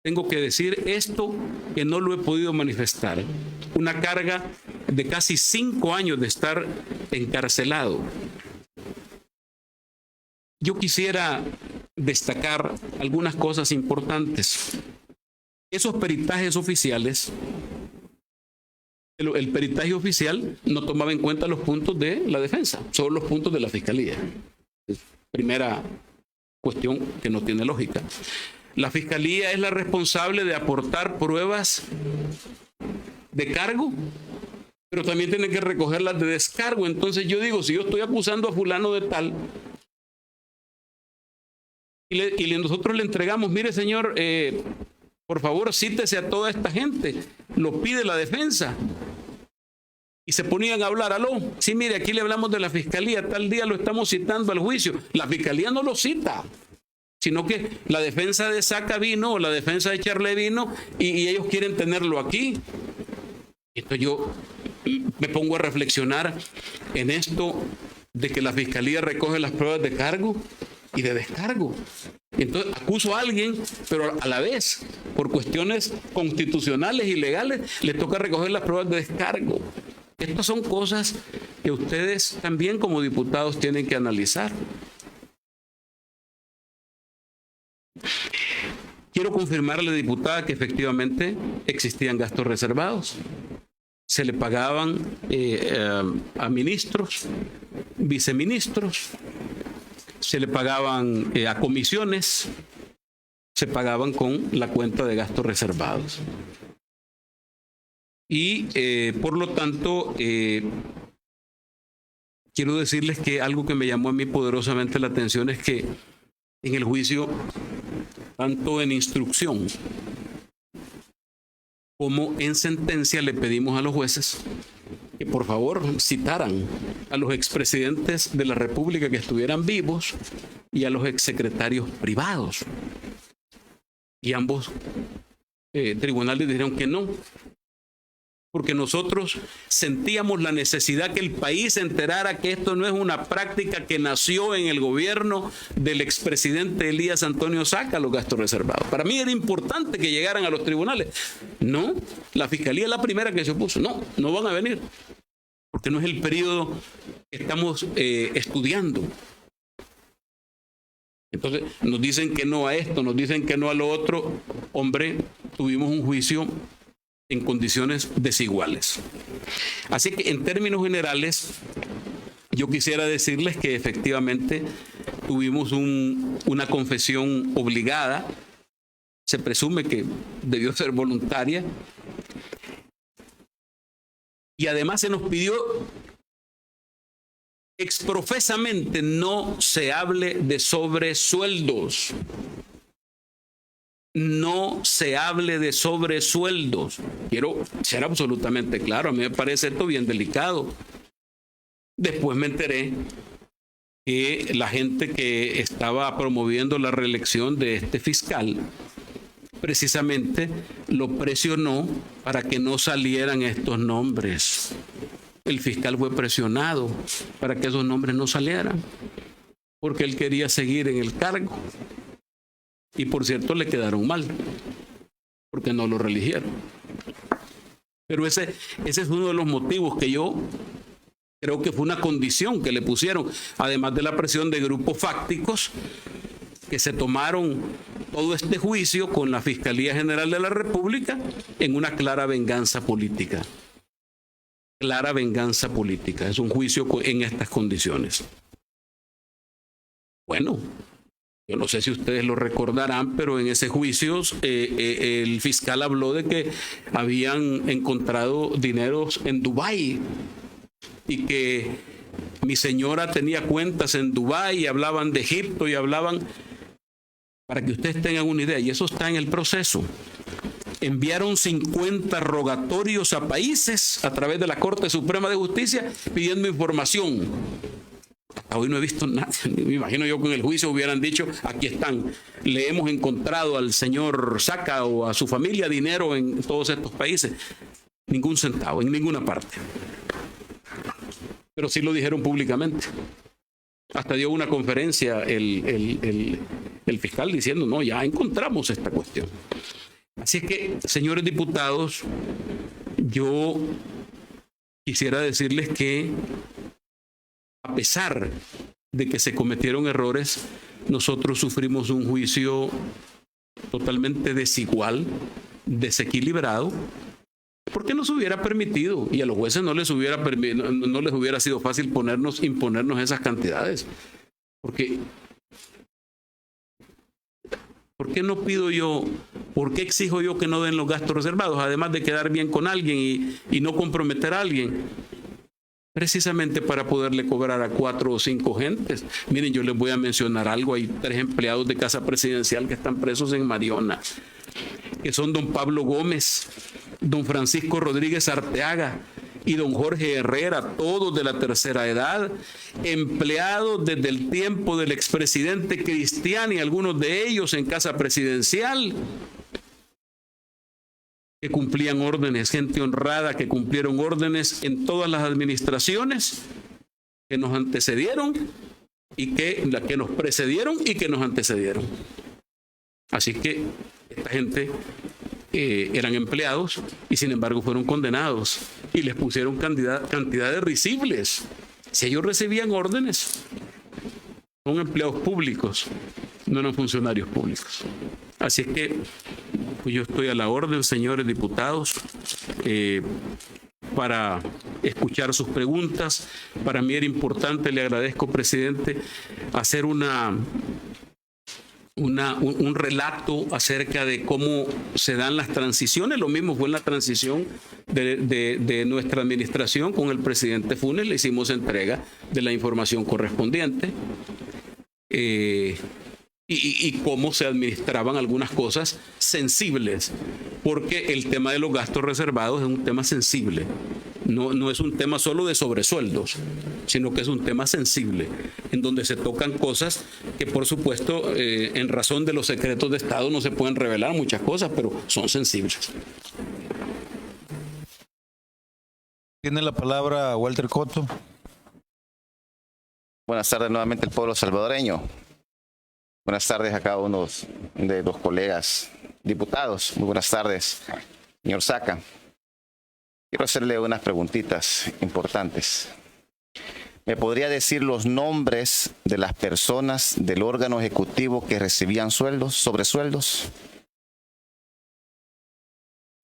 tengo que decir esto que no lo he podido manifestar. Una carga de casi 5 años de estar encarcelado. Yo quisiera destacar algunas cosas importantes. Esos peritajes oficiales, el peritaje oficial no tomaba en cuenta los puntos de la defensa, solo los puntos de la fiscalía. Primera cuestión que no tiene lógica. La fiscalía es la responsable de aportar pruebas de cargo, pero también tiene que recoger las de descargo. Entonces yo digo, si yo estoy acusando a fulano de tal, y nosotros le entregamos, mire señor, por favor cítese a toda esta gente, lo pide la defensa, y se ponían a hablar, aló, sí, mire, aquí le hablamos de la fiscalía, tal día lo estamos citando al juicio. La fiscalía no lo cita, sino que la defensa de Saca vino, o la defensa de Charle vino, y ellos quieren tenerlo aquí. Entonces yo me pongo a reflexionar en esto de que la fiscalía recoge las pruebas de cargo y de descargo. Entonces acuso a alguien, pero a la vez, por cuestiones constitucionales y legales, le toca recoger las pruebas de descargo. Estas son cosas que ustedes también como diputados tienen que analizar. Quiero confirmarle, diputada, que efectivamente existían gastos reservados. Se le pagaban a ministros, viceministros, se le pagaban a comisiones, se pagaban con la cuenta de gastos reservados. Y por lo tanto, quiero decirles que algo que me llamó a mí poderosamente la atención es que en el juicio, tanto en instrucción como en sentencia, le pedimos a los jueces que por favor citaran a los expresidentes de la República que estuvieran vivos y a los exsecretarios privados. Y ambos tribunales dijeron que no, porque nosotros sentíamos la necesidad que el país se enterara que esto no es una práctica que nació en el gobierno del expresidente Elías Antonio Saca, los gastos reservados. Para mí era importante que llegaran a los tribunales. No, la fiscalía es la primera que se opuso. No, no van a venir, porque no es el periodo que estamos estudiando. Entonces nos dicen que no a esto, nos dicen que no a lo otro. Hombre, tuvimos un juicio en condiciones desiguales. Así que en términos generales, yo quisiera decirles que efectivamente tuvimos una confesión obligada. Se presume que debió ser voluntaria. Y además se nos pidió exprofesamente no se hable de sobresueldos. no se hable de sobresueldos. Quiero ser absolutamente claro, a mí me parece esto bien delicado. Después me enteré que la gente que estaba promoviendo la reelección de este fiscal precisamente lo presionó para que no salieran estos nombres. El fiscal fue presionado para que esos nombres no salieran, porque él quería seguir en el cargo. Y por cierto, le quedaron mal, porque no lo reeligieron. Pero ese es uno de los motivos que yo creo que fue una condición que le pusieron, además de la presión de grupos fácticos que se tomaron todo este juicio con la Fiscalía General de la República en una clara venganza política. Clara venganza política. Es un juicio en estas condiciones. Bueno, yo no sé si ustedes lo recordarán, pero en ese juicio el fiscal habló de que habían encontrado dineros en Dubái y que mi señora tenía cuentas en Dubái y hablaban de Egipto y hablaban, para que ustedes tengan una idea, y eso está en el proceso. Enviaron 50 rogatorios a países a través de la Corte Suprema de Justicia pidiendo información. Hasta hoy no he visto nada. Me imagino yo que en el juicio hubieran dicho, aquí están, le hemos encontrado al señor Saca o a su familia dinero en todos estos países. Ningún centavo, en ninguna parte. Pero sí lo dijeron públicamente. Hasta dio una conferencia el fiscal diciendo, no, ya encontramos esta cuestión. Así es que, señores diputados, yo quisiera decirles que a pesar de que se cometieron errores, nosotros sufrimos un juicio totalmente desigual, desequilibrado, porque nos hubiera permitido, y a los jueces no les hubiera sido fácil imponernos esas cantidades. Porque, ¿por qué no pido yo, por qué exijo yo que no den los gastos reservados, además de quedar bien con alguien y no comprometer a alguien? Precisamente para poderle cobrar a 4 o 5 gentes. Miren, yo les voy a mencionar algo. Hay 3 empleados de Casa Presidencial que están presos en Mariona, que son don Pablo Gómez, don Francisco Rodríguez Arteaga y don Jorge Herrera, todos de la tercera edad, empleados desde el tiempo del expresidente Cristiani, algunos de ellos en Casa Presidencial, que cumplían órdenes, gente honrada que cumplieron órdenes en todas las administraciones que nos antecedieron y que nos precedieron y que nos antecedieron. Así que esta gente eran empleados y sin embargo fueron condenados y les pusieron cantidades risibles. Si ellos recibían órdenes, son empleados públicos, no eran funcionarios públicos. Así es que pues yo estoy a la orden, señores diputados, para escuchar sus preguntas. Para mí era importante, le agradezco, presidente, hacer un relato acerca de cómo se dan las transiciones. Lo mismo fue en la transición de nuestra administración con el presidente Funes. Le hicimos entrega de la información correspondiente. Y cómo se administraban algunas cosas sensibles, porque el tema de los gastos reservados es un tema sensible. No es un tema solo de sobresueldos, sino que es un tema sensible, en donde se tocan cosas que, por supuesto, en razón de los secretos de Estado no se pueden revelar muchas cosas, pero son sensibles. Tiene la palabra Walter Cotto. Buenas tardes nuevamente al pueblo salvadoreño. Buenas tardes a cada uno de los colegas diputados. Muy buenas tardes, señor Saca. Quiero hacerle unas preguntitas importantes. ¿Me podría decir los nombres de las personas del órgano ejecutivo que recibían sobresueldos?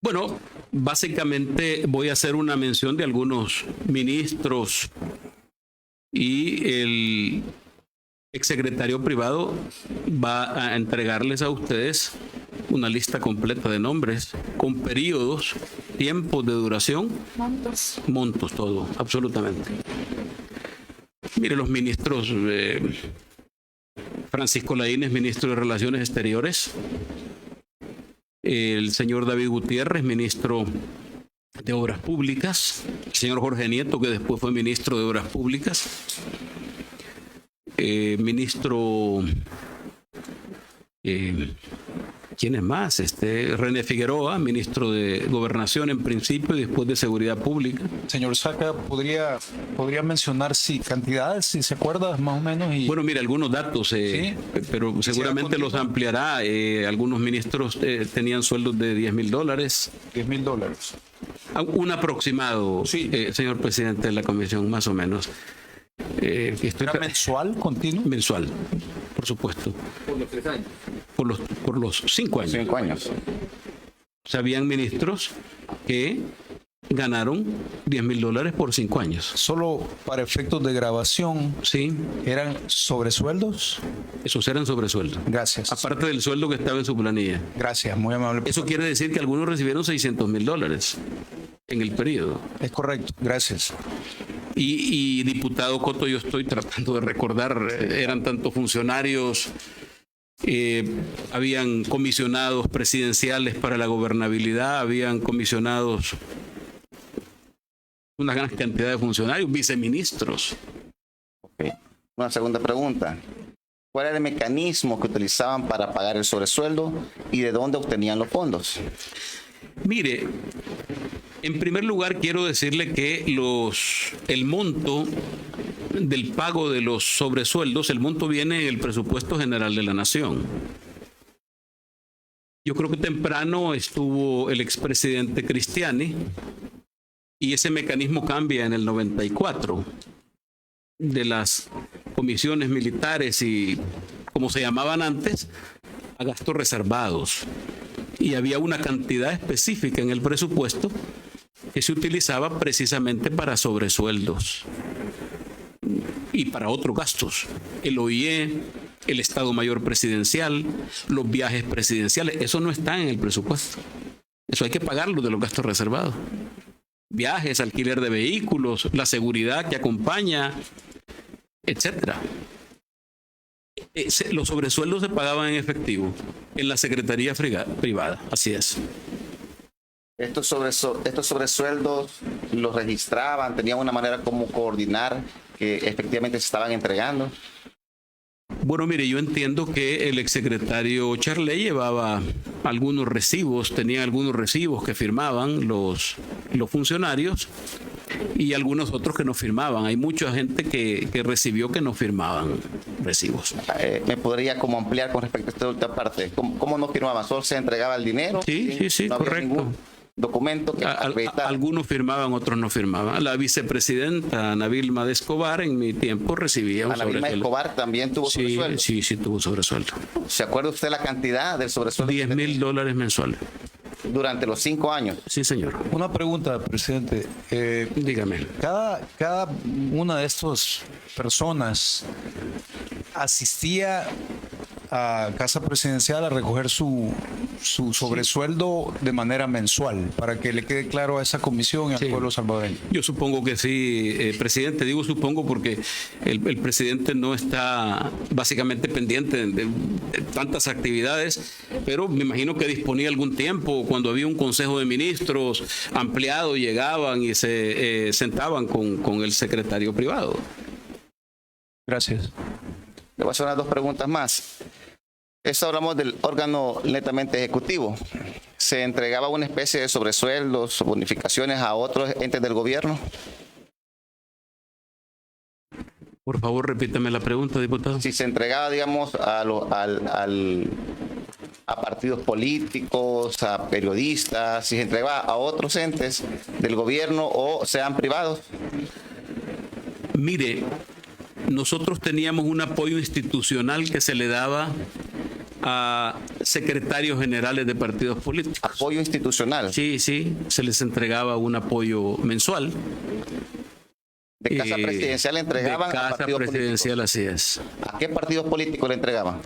Bueno, básicamente voy a hacer una mención de algunos ministros y el exsecretario privado va a entregarles a ustedes una lista completa de nombres con periodos, tiempos de duración, montos, todo, absolutamente. Mire, los ministros, Francisco Laínez, ministro de Relaciones Exteriores, el señor David Gutiérrez, ministro de Obras Públicas, el señor Jorge Nieto, que después fue ministro de Obras Públicas, ministro, ¿quién es más? René Figueroa, ministro de Gobernación en principio y después de Seguridad Pública. Señor Saca, ¿podría mencionar cantidades, si se acuerda, más o menos? Y... Bueno, mire, algunos datos, ¿Sí? pero seguramente los ampliará. Algunos ministros tenían sueldos de $10,000. $10,000. Un aproximado, Sí. Señor presidente de la comisión, más o menos. ¿Era mensual, continuo? Mensual, por supuesto. Por los 3 años. Por los 5 años. 5 años. O sea, habían ministros que ganaron $10,000 por 5 años. Solo para efectos de grabación, Sí, ¿eran sobresueldos? esos eran sobresueldos. Gracias. Aparte del sueldo que estaba en su planilla. Gracias, muy amable. Eso quiere decir que algunos recibieron $600,000 en el periodo. Es correcto, gracias. Y diputado Coto, yo estoy tratando de recordar, eran tantos funcionarios, habían comisionados presidenciales para la gobernabilidad, habían comisionados una gran cantidad de funcionarios, viceministros. Ok. Una segunda pregunta. ¿Cuál era el mecanismo que utilizaban para pagar el sobresueldo y de dónde obtenían los fondos? Mire, en primer lugar quiero decirle que el monto del pago de los sobresueldos, el monto viene en el presupuesto general de la Nación. Yo creo que temprano estuvo el expresidente Cristiani y ese mecanismo cambia en el 94 de las comisiones militares y como se llamaban antes, a gastos reservados. Y había una cantidad específica en el presupuesto que se utilizaba precisamente para sobresueldos y para otros gastos. El OIE, el Estado Mayor Presidencial, los viajes presidenciales, eso no está en el presupuesto. Eso hay que pagarlo de los gastos reservados. Viajes, alquiler de vehículos, la seguridad que acompaña, etcétera. Los sobresueldos se pagaban en efectivo en la Secretaría Privada, así es. Estos sobresueldos los registraban, tenían una manera como coordinar que efectivamente se estaban entregando. Bueno, mire, yo entiendo que el exsecretario Charley llevaba algunos recibos, tenía algunos recibos que firmaban los funcionarios y algunos otros que no firmaban. Hay mucha gente que recibió que no firmaban recibos. ¿Me podría como ampliar con respecto a esta última parte? ¿Cómo no firmaban? ¿Solo se entregaba el dinero? Sí, no había correcto. ningún documento que acreditara. Algunos firmaban, otros no firmaban. La vicepresidenta Ana Vilma de Escobar en mi tiempo recibía un Ana Vilma sobresueldo. Escobar también tuvo sobresueldo. Sí, tuvo sobresueldo. ¿Se acuerda usted la cantidad del sobresueldo? $10,000 mensuales. Durante los 5 años. Sí, señor. Una pregunta, presidente. Dígame. Cada una de estas personas asistía a Casa Presidencial a recoger su sobresueldo de manera mensual, para que le quede claro a esa comisión y al Sí. pueblo salvadoreño. Yo supongo que sí, presidente. Digo supongo porque el presidente no está básicamente pendiente de tantas actividades, pero me imagino que disponía algún tiempo. Cuando había un consejo de ministros ampliado, llegaban y se sentaban con el secretario privado. Gracias. Le voy a hacer unas 2 preguntas más. Esto hablamos del órgano netamente ejecutivo. ¿Se entregaba una especie de sobresueldos o bonificaciones a otros entes del gobierno? Por favor, repítame la pregunta, diputado. Si se entregaba, digamos, a partidos políticos, a periodistas, si se entregaba a otros entes del gobierno o sean privados. Mire, nosotros teníamos un apoyo institucional que se le daba a secretarios generales de partidos políticos. Apoyo institucional. Sí, se les entregaba un apoyo mensual. De Casa Presidencial le entregaban de a Casa partidos Presidencial, políticos. así es. ¿A qué partidos políticos le entregaban?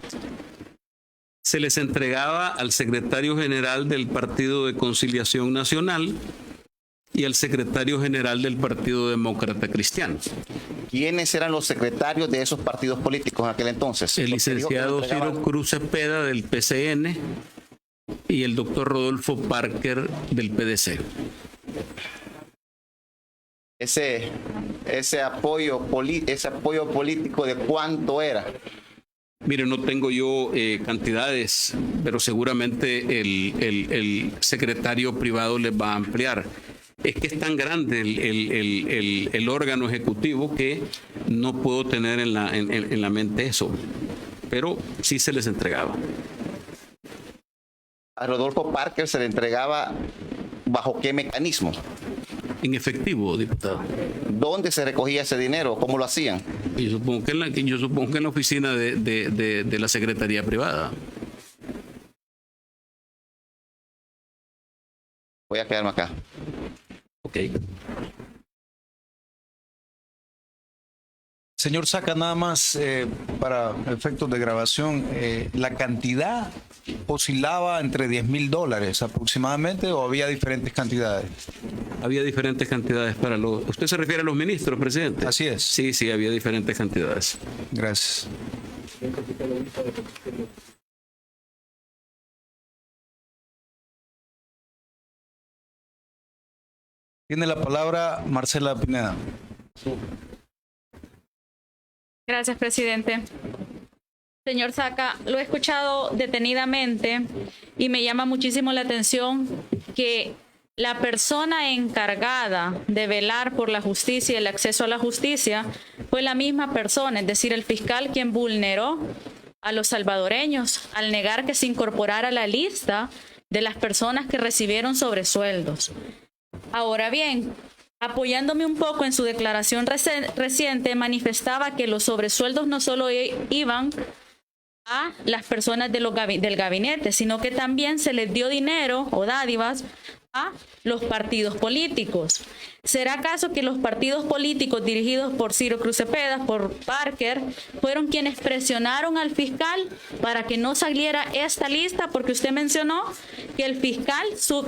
Se les entregaba al secretario general del Partido de Conciliación Nacional y al secretario general del Partido Demócrata Cristiano. ¿Quiénes eran los secretarios de esos partidos políticos en aquel entonces? El Los que dijo que le licenciado entregaban. Ciro Cruz Cepeda del PCN, y el doctor Rodolfo Parker del PDC. Ese apoyo político, ¿de cuánto era? Mire, no tengo yo cantidades, pero seguramente el secretario privado les va a ampliar. Es que es tan grande el órgano ejecutivo que no puedo tener en la mente eso, pero sí se les entregaba. A Rodolfo Parker se le entregaba ¿bajo qué mecanismo? En efectivo, diputado. ¿Dónde se recogía ese dinero? ¿Cómo lo hacían? Yo supongo que en la oficina de la Secretaría Privada. Voy a quedarme acá. Ok. Señor Saca, nada más para efectos de grabación, ¿la cantidad oscilaba entre $10,000 aproximadamente o había diferentes cantidades? Había diferentes cantidades para los... ¿Usted se refiere a los ministros, presidente? Así es. Sí, había diferentes cantidades. Gracias. Tiene la palabra Marcela Pineda. Gracias, presidente. Señor Saca, lo he escuchado detenidamente y me llama muchísimo la atención que la persona encargada de velar por la justicia y el acceso a la justicia fue la misma persona, es decir, el fiscal quien vulneró a los salvadoreños al negar que se incorporara a la lista de las personas que recibieron sobresueldos. Ahora bien, apoyándome un poco en su declaración reciente, manifestaba que los sobresueldos no solo iban a las personas del gabinete, sino que también se les dio dinero o dádivas a los partidos políticos. ¿Será acaso que los partidos políticos dirigidos por Ciro Cruz Cepeda, por Parker, fueron quienes presionaron al fiscal para que no saliera esta lista? Porque usted mencionó que el fiscal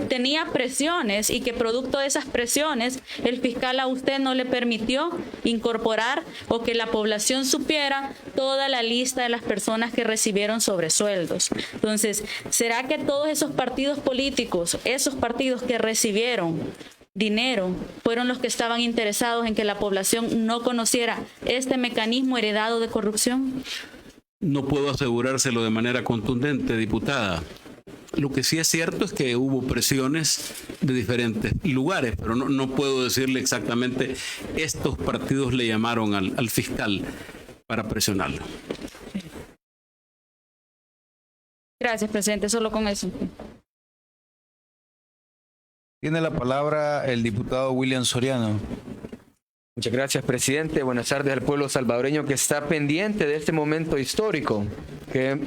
tenía presiones y que producto de esas presiones el fiscal a usted no le permitió incorporar o que la población supiera toda la lista de las personas que recibieron sobresueldos. Entonces, ¿será que todos esos partidos políticos, esos partidos que recibieron dinero, fueron los que estaban interesados en que la población no conociera este mecanismo heredado de corrupción? No puedo asegurárselo de manera contundente, diputada. Lo que sí es cierto es que hubo presiones de diferentes lugares, pero no puedo decirle exactamente estos partidos le llamaron al fiscal para presionarlo. Gracias, presidente. Solo con eso. Tiene la palabra el diputado William Soriano. Muchas gracias, presidente. Buenas tardes al pueblo salvadoreño que está pendiente de este momento histórico, que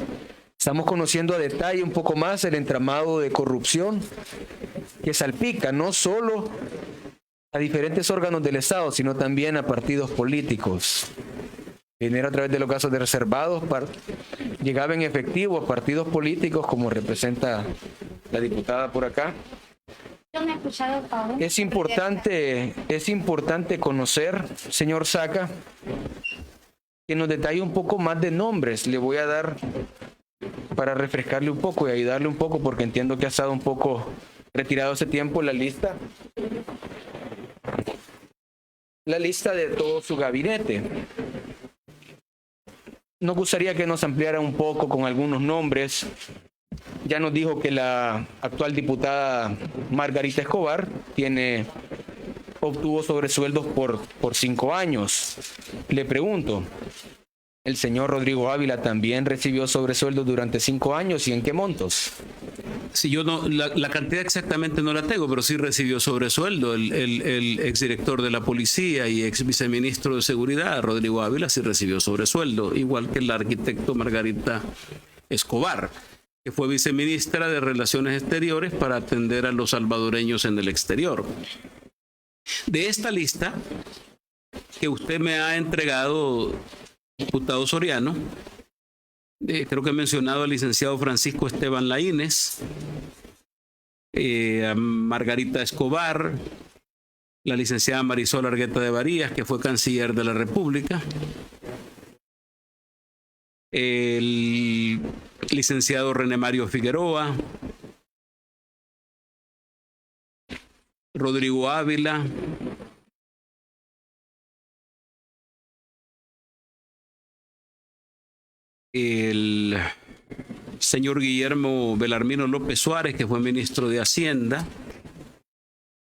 estamos conociendo a detalle un poco más el entramado de corrupción que salpica no solo a diferentes órganos del Estado, sino también a partidos políticos. Dinero a través de los casos de reservados llegaba en efectivo a partidos políticos, como representa la diputada por acá. Es importante conocer, señor Saca, que nos detalle un poco más de nombres. Le voy a dar para refrescarle un poco y ayudarle un poco, porque entiendo que ha estado un poco retirado hace tiempo la lista de todo su gabinete. Nos gustaría que nos ampliara un poco con algunos nombres. Ya nos dijo que la actual diputada Margarita Escobar obtuvo sobresueldos por 5 años. Le pregunto, ¿el señor Rodrigo Ávila también recibió sobresueldos durante 5 años y en qué montos? Si yo no, la cantidad exactamente no la tengo, pero sí recibió sobresueldo. El exdirector de la policía y ex viceministro de seguridad, Rodrigo Ávila, sí recibió sobresueldo, igual que el arquitecto Margarita Escobar, que fue viceministra de Relaciones Exteriores para atender a los salvadoreños en el exterior. De esta lista que usted me ha entregado, diputado Soriano, creo que he mencionado al licenciado Francisco Esteban Laínez, a Margarita Escobar, la licenciada Marisol Argueta de Varías, que fue canciller de la República, el licenciado René Mario Figueroa, Rodrigo Ávila, el señor Guillermo Belarmino López Suárez, que fue ministro de Hacienda,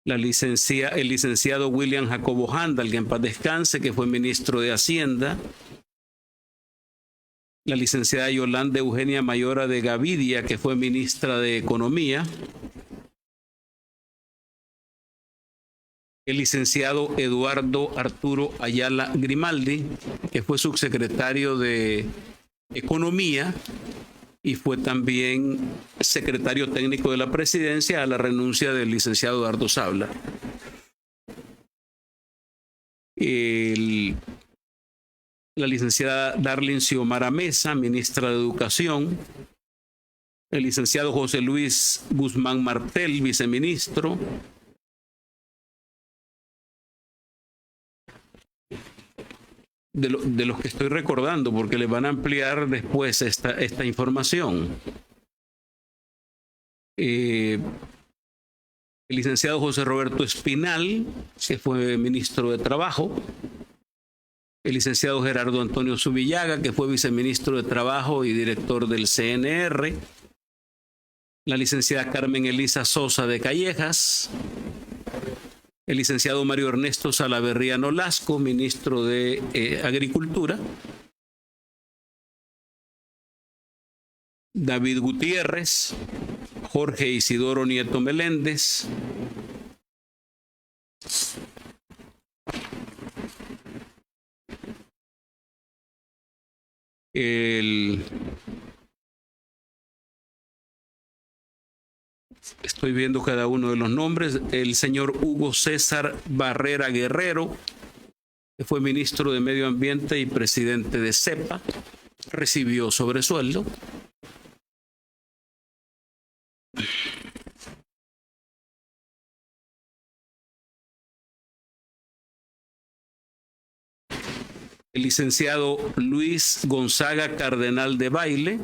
el licenciado William Jacobo Handal, que en paz descanse, que fue ministro de Hacienda, la licenciada Yolanda Eugenia Mayora de Gavidia, que fue ministra de Economía, el licenciado Eduardo Arturo Ayala Grimaldi, que fue subsecretario de Economía y fue también secretario técnico de la presidencia a la renuncia del licenciado Eduardo Sabla. La licenciada Darlene Xiomara Mesa, ministra de Educación, el licenciado José Luis Guzmán Martel, viceministro, de los que estoy recordando, porque les van a ampliar después esta información. El licenciado José Roberto Espinal, que fue ministro de Trabajo, el licenciado Gerardo Antonio Zubillaga, que fue viceministro de Trabajo y director del CNR, la licenciada Carmen Elisa Sosa de Callejas, el licenciado Mario Ernesto Salaverría Nolasco, ministro de Agricultura, David Gutiérrez, Jorge Isidoro Nieto Meléndez, estoy viendo cada uno de los nombres, el señor Hugo César Barrera Guerrero, que fue ministro de Medio Ambiente y presidente de CEPA, recibió sobresueldo. El licenciado Luis Gonzaga Cardenal de Baile,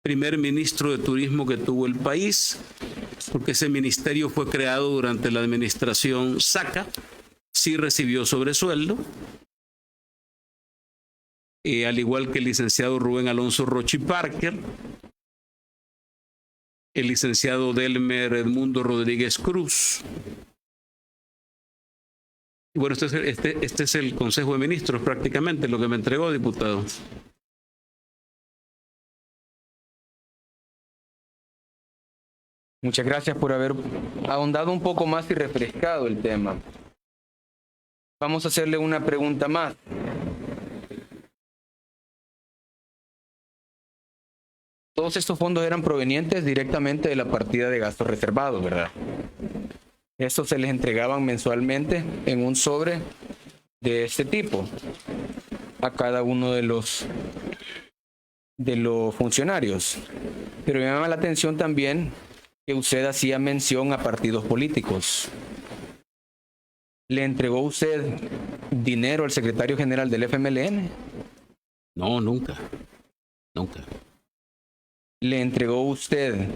primer ministro de Turismo que tuvo el país, porque ese ministerio fue creado durante la administración Saca, sí recibió sobresueldo, al igual que el licenciado Rubén Alonso Rochi Parker, el licenciado Delmer Edmundo Rodríguez Cruz. Y bueno, este es el Consejo de Ministros prácticamente, lo que me entregó, diputado. Muchas gracias por haber ahondado un poco más y refrescado el tema. Vamos a hacerle una pregunta más. Todos estos fondos eran provenientes directamente de la partida de gastos reservados, ¿verdad? Estos se les entregaban mensualmente en un sobre de este tipo a cada uno de los funcionarios. Pero me llama la atención también que usted hacía mención a partidos políticos. ¿Le entregó usted dinero al secretario general del FMLN? No, nunca. Nunca. ¿Le entregó usted,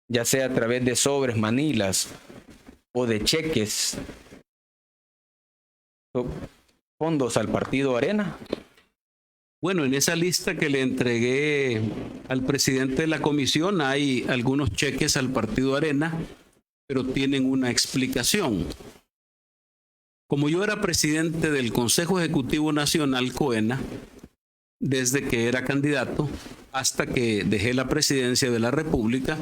ya sea a través de sobres, manilas o de cheques, fondos al partido Arena? Bueno, en esa lista que le entregué al presidente de la comisión hay algunos cheques al partido Arena, pero tienen una explicación. Como yo era presidente del Consejo Ejecutivo Nacional, COENA, desde que era candidato hasta que dejé la presidencia de la República,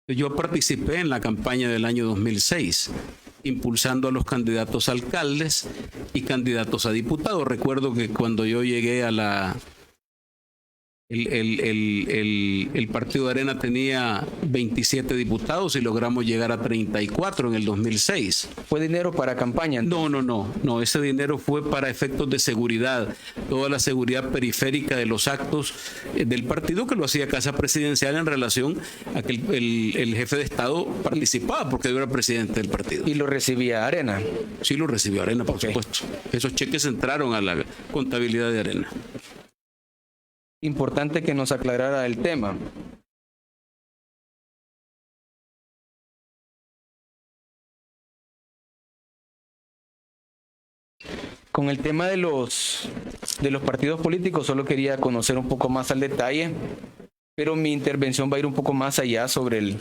yo participé en la campaña del año 2006, impulsando a los candidatos a alcaldes y candidatos a diputados. Recuerdo que cuando yo llegué a el partido de Arena tenía 27 diputados y logramos llegar a 34 en el 2006. ¿Fue dinero para campaña? No, ese dinero fue para efectos de seguridad, toda la seguridad periférica de los actos del partido, que lo hacía Casa Presidencial en relación a que el jefe de Estado participaba porque yo era presidente del partido. ¿Y lo recibía Arena? Sí, lo recibió Arena, por supuesto. Esos cheques entraron a la contabilidad de Arena. Importante que nos aclarara el tema. Con el tema de los partidos políticos, solo quería conocer un poco más al detalle, pero mi intervención va a ir un poco más allá sobre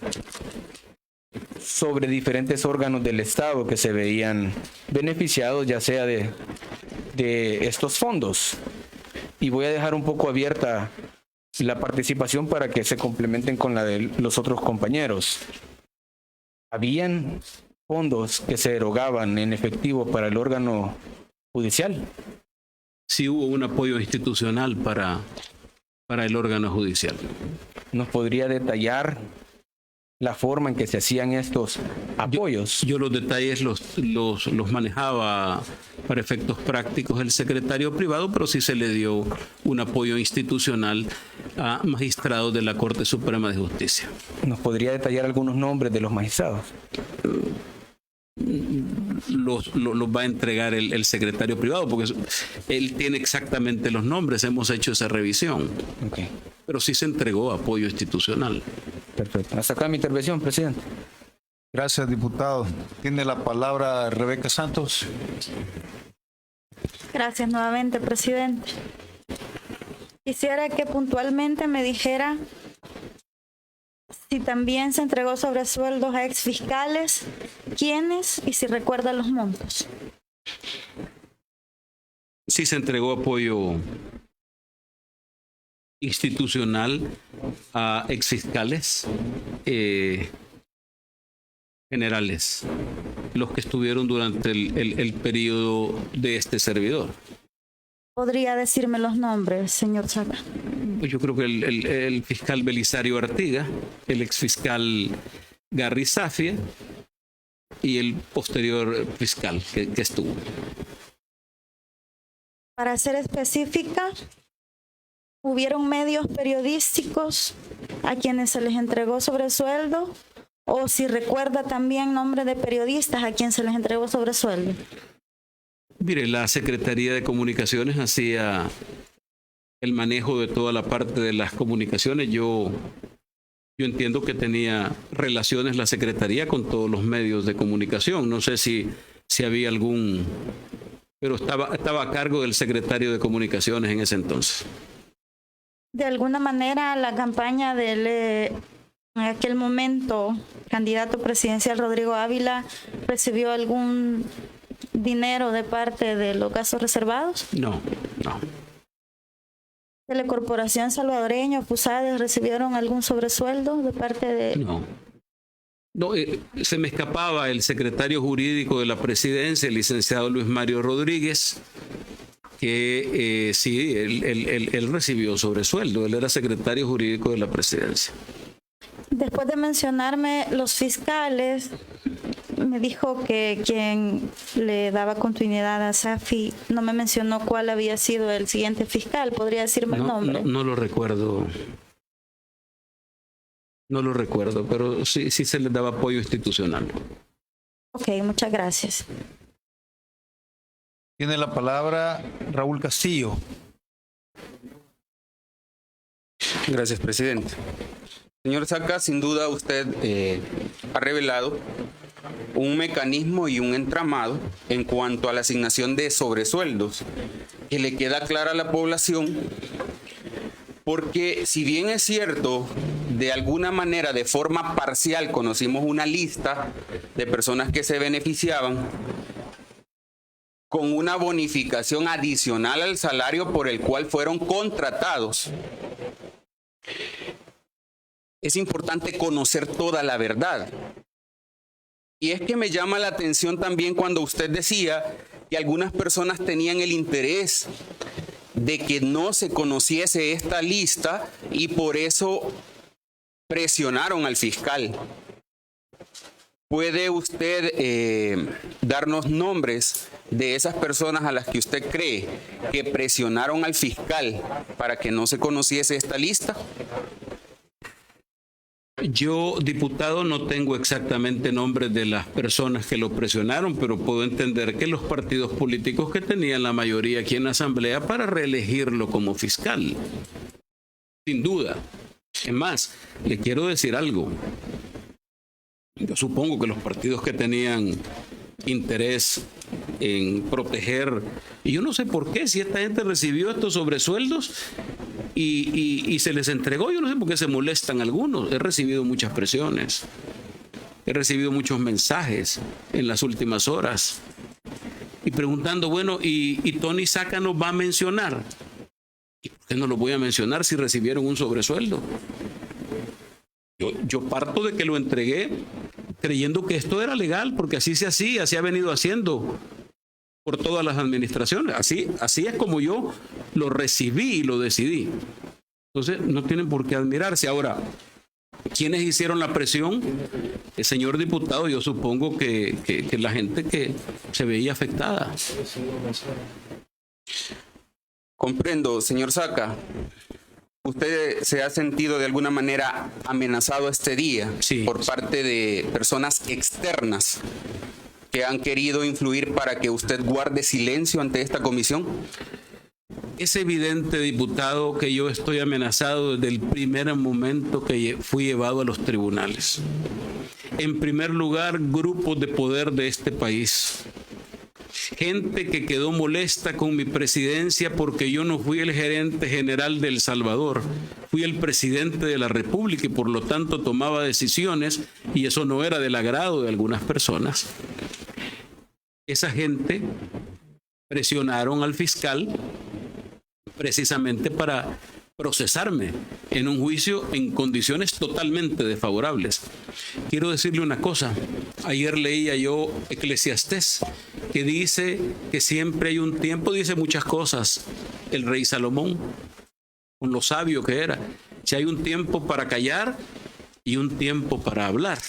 diferentes órganos del Estado que se veían beneficiados, ya sea de estos fondos. Y voy a dejar un poco abierta la participación para que se complementen con la de los otros compañeros. ¿Habían fondos que se erogaban en efectivo para el órgano judicial? Sí hubo un apoyo institucional para el órgano judicial. ¿Nos podría detallar la forma en que se hacían estos apoyos? Yo los detalles los manejaba para efectos prácticos el secretario privado, pero sí se le dio un apoyo institucional a magistrados de la Corte Suprema de Justicia. ¿Nos podría detallar algunos nombres de los magistrados? Los va a entregar el secretario privado, porque él tiene exactamente los nombres, hemos hecho esa revisión. Okay. Pero sí se entregó apoyo institucional. Perfecto. Hasta acá mi intervención, presidente. Gracias, diputado. Tiene la palabra Rebeca Santos. Gracias nuevamente, presidente. Quisiera que puntualmente me dijera si también se entregó sobresueldos a exfiscales, quiénes y si recuerda los montos. Sí se entregó apoyo institucional a exfiscales generales, los que estuvieron durante el periodo de este servidor. ¿Podría decirme los nombres, señor Saca? Pues yo creo que el fiscal Belisario Artiga, el exfiscal Garry Zafia y el posterior fiscal que estuvo. Para ser específica, ¿hubieron medios periodísticos a quienes se les entregó sobresueldo? O si recuerda también nombres de periodistas a quienes se les entregó sobresueldo. Mire, la Secretaría de Comunicaciones hacía el manejo de toda la parte de las comunicaciones. Yo entiendo que tenía relaciones la Secretaría con todos los medios de comunicación. No sé si había algún, pero estaba a cargo del secretario de Comunicaciones en ese entonces. De alguna manera, la campaña del en aquel momento candidato presidencial Rodrigo Ávila recibió algún dinero de parte de los gastos reservados. No. Telecorporación Salvadoreño, FUSADES, ¿recibieron algún sobresueldo de parte de...? No, se me escapaba el secretario jurídico de la presidencia, el licenciado Luis Mario Rodríguez, que sí, él recibió sobresueldo, él era secretario jurídico de la presidencia. Después de mencionarme los fiscales, me dijo que quien le daba continuidad a Safi no me mencionó cuál había sido el siguiente fiscal. ¿Podría decirme el nombre? No lo recuerdo. No lo recuerdo, pero sí se le daba apoyo institucional. Ok, muchas gracias. Tiene la palabra Raúl Castillo. Gracias, presidente. Señor Saca, sin duda usted ha revelado un mecanismo y un entramado en cuanto a la asignación de sobresueldos que le queda clara a la población, porque si bien es cierto, de alguna manera, de forma parcial, conocimos una lista de personas que se beneficiaban con una bonificación adicional al salario por el cual fueron contratados. Es importante conocer toda la verdad. Y es que me llama la atención también cuando usted decía que algunas personas tenían el interés de que no se conociese esta lista y por eso presionaron al fiscal. ¿Puede usted darnos nombres de esas personas a las que usted cree que presionaron al fiscal para que no se conociese esta lista? Yo, diputado, no tengo exactamente nombres de las personas que lo presionaron, pero puedo entender que los partidos políticos que tenían la mayoría aquí en la Asamblea para reelegirlo como fiscal. Sin duda. Es más, le quiero decir algo. Yo supongo que los partidos que tenían interés en proteger. Y yo no sé por qué, si esta gente recibió estos sobresueldos y se les entregó, yo no sé por qué se molestan algunos. He recibido muchas presiones, he recibido muchos mensajes en las últimas horas y preguntando, bueno, ¿y Tony Saca nos va a mencionar? ¿Y por qué no lo voy a mencionar si recibieron un sobresueldo? Yo parto de que lo entregué creyendo que esto era legal, porque así se hacía, así ha venido haciendo por todas las administraciones. Así es como yo lo recibí y lo decidí. Entonces, no tienen por qué admirarse. Ahora, ¿quiénes hicieron la presión? El señor diputado, yo supongo que la gente que se veía afectada. Comprendo, señor Saca. ¿Usted se ha sentido de alguna manera amenazado este día Sí. por parte de personas externas que han querido influir para que usted guarde silencio ante esta comisión? Es evidente, diputado, que yo estoy amenazado desde el primer momento que fui llevado a los tribunales. En primer lugar, grupos de poder de este país. Gente que quedó molesta con mi presidencia porque yo no fui el gerente general de El Salvador, fui el presidente de la República y por lo tanto tomaba decisiones y eso no era del agrado de algunas personas. Esa gente presionaron al fiscal precisamente para procesarme en un juicio en condiciones totalmente desfavorables. Quiero decirle una cosa. Ayer leía yo Eclesiastés, que dice que siempre hay un tiempo, dice muchas cosas, el rey Salomón, con lo sabio que era. Si hay un tiempo para callar y un tiempo para hablar.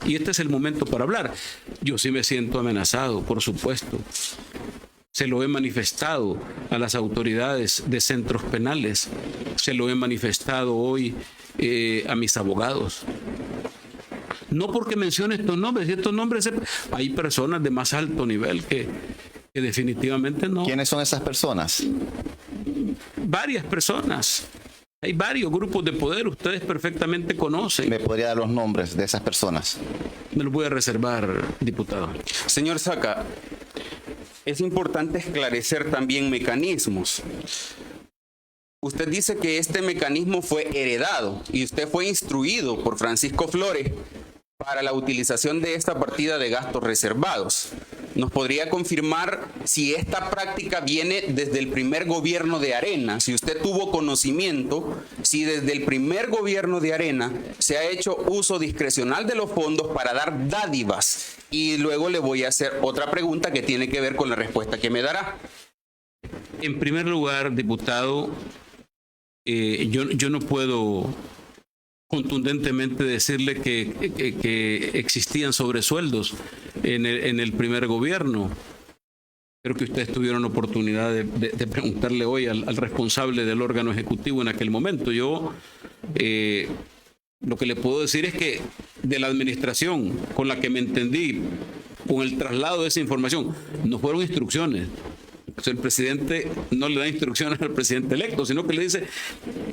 Y este es el momento para hablar. Yo sí me siento amenazado, por supuesto. Se lo he manifestado a las autoridades de centros penales. Se lo he manifestado hoy a mis abogados. No porque mencione estos nombres. Hay personas de más alto nivel que definitivamente no. ¿Quiénes son esas personas? Varias personas. Hay varios grupos de poder. Ustedes perfectamente conocen. ¿Me podría dar los nombres de esas personas? Me los voy a reservar, diputado. Señor Saca, es importante esclarecer también mecanismos. Usted dice que este mecanismo fue heredado y usted fue instruido por Francisco Flores para la utilización de esta partida de gastos reservados. ¿Nos podría confirmar si esta práctica viene desde el primer gobierno de Arena? Si usted tuvo conocimiento, si desde el primer gobierno de Arena se ha hecho uso discrecional de los fondos para dar dádivas. Y luego le voy a hacer otra pregunta que tiene que ver con la respuesta que me dará. En primer lugar, diputado, yo no puedo contundentemente decirle que existían sobresueldos en el primer gobierno. Creo que ustedes tuvieron oportunidad de preguntarle hoy al responsable del órgano ejecutivo en aquel momento. Yo lo que le puedo decir es que de la administración con la que me entendí, con el traslado de esa información, no fueron instrucciones. O sea, el presidente no le da instrucciones al presidente electo, sino que le dice,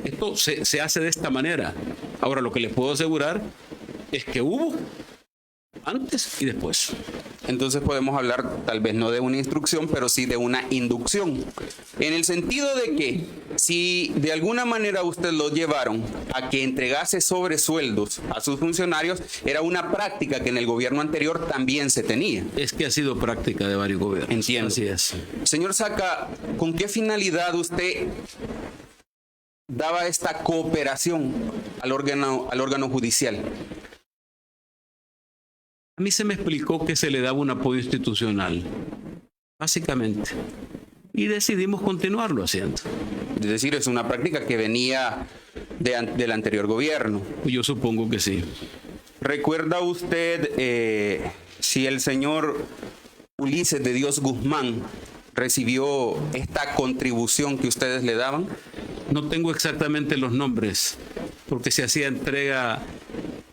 esto se hace de esta manera. Ahora, lo que les puedo asegurar es que hubo antes y después. Entonces podemos hablar tal vez no de una instrucción, pero sí de una inducción. En el sentido de que si de alguna manera usted lo llevaron a que entregase sobresueldos a sus funcionarios, era una práctica que en el gobierno anterior también se tenía. Es que ha sido práctica de varios gobiernos. Entiendo. Así es. Señor Saca, ¿con qué finalidad usted daba esta cooperación al órgano judicial? A mí se me explicó que se le daba un apoyo institucional, básicamente, y decidimos continuarlo haciendo. Es decir, es una práctica que venía del anterior gobierno. Yo supongo que sí. ¿Recuerda usted si el señor Ulises de Dios Guzmán recibió esta contribución que ustedes le daban? No tengo exactamente los nombres, porque se hacía entrega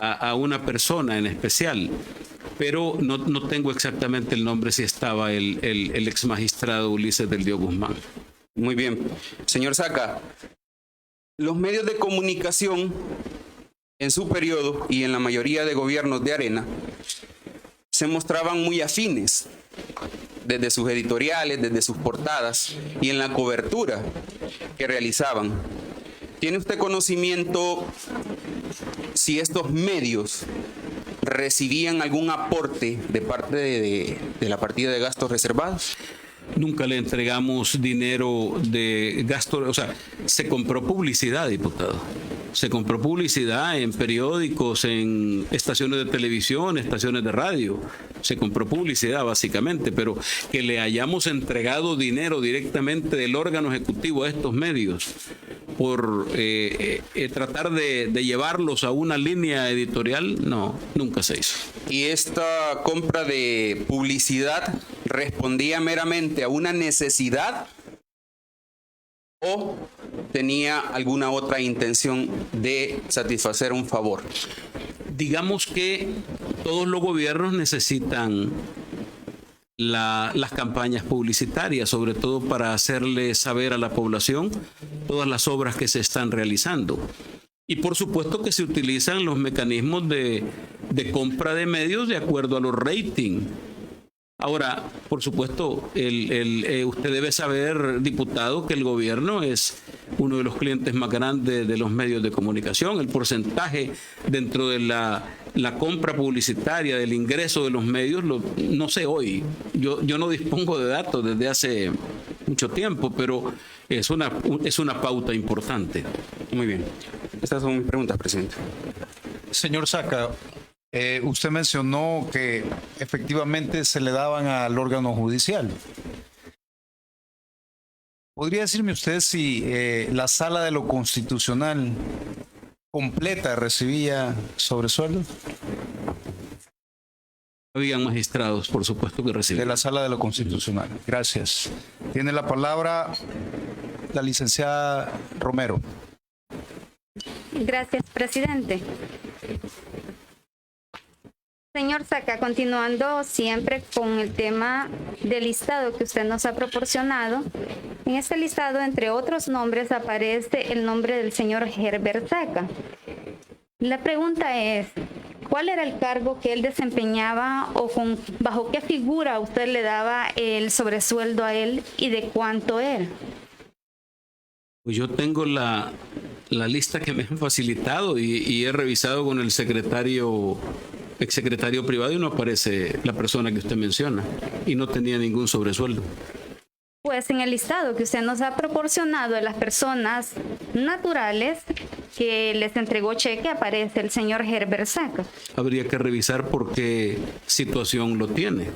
a una persona en especial, pero no tengo exactamente el nombre si estaba el ex magistrado Ulises del Dios Guzmán. Muy bien. Señor Saca, los medios de comunicación en su periodo y en la mayoría de gobiernos de Arena se mostraban muy afines desde sus editoriales, desde sus portadas y en la cobertura que realizaban. ¿Tiene usted conocimiento si estos medios recibían algún aporte de parte de la partida de gastos reservados? Nunca le entregamos dinero de gasto, o sea, se compró publicidad, diputado. Se compró publicidad en periódicos, en estaciones de televisión, estaciones de radio. Se compró publicidad básicamente, pero que le hayamos entregado dinero directamente del órgano ejecutivo a estos medios por tratar de llevarlos a una línea editorial, no, nunca se hizo. ¿Y esta compra de publicidad respondía meramente a una necesidad o tenía alguna otra intención de satisfacer un favor? Digamos que todos los gobiernos necesitan las campañas publicitarias, sobre todo para hacerle saber a la población todas las obras que se están realizando. Y por supuesto que se utilizan los mecanismos de compra de medios de acuerdo a los ratings. Ahora, por supuesto, usted debe saber, diputado, que el gobierno es uno de los clientes más grandes de los medios de comunicación. El porcentaje dentro de la compra publicitaria, del ingreso de los medios, no sé hoy. Yo no dispongo de datos desde hace mucho tiempo, pero es una pauta importante. Muy bien. Estas son mis preguntas, presidente. Señor Saca, usted mencionó que efectivamente se le daban al órgano judicial. ¿Podría decirme usted si la Sala de lo Constitucional completa recibía sobresueldo? Habían magistrados, por supuesto, que recibían. De la Sala de lo Constitucional. Gracias. Tiene la palabra la licenciada Romero. Gracias, presidente. Señor Saca, continuando siempre con el tema del listado que usted nos ha proporcionado, en este listado, entre otros nombres, aparece el nombre del señor Herbert Saca. La pregunta es, ¿cuál era el cargo que él desempeñaba o bajo qué figura usted le daba el sobresueldo a él y de cuánto era? Pues yo tengo la lista que me han facilitado y he revisado con el exsecretario privado y no aparece la persona que usted menciona y no tenía ningún sobresueldo. Pues en el listado que usted nos ha proporcionado de las personas naturales que les entregó cheque aparece el señor Herbert Saca. Habría que revisar por qué situación lo tiene.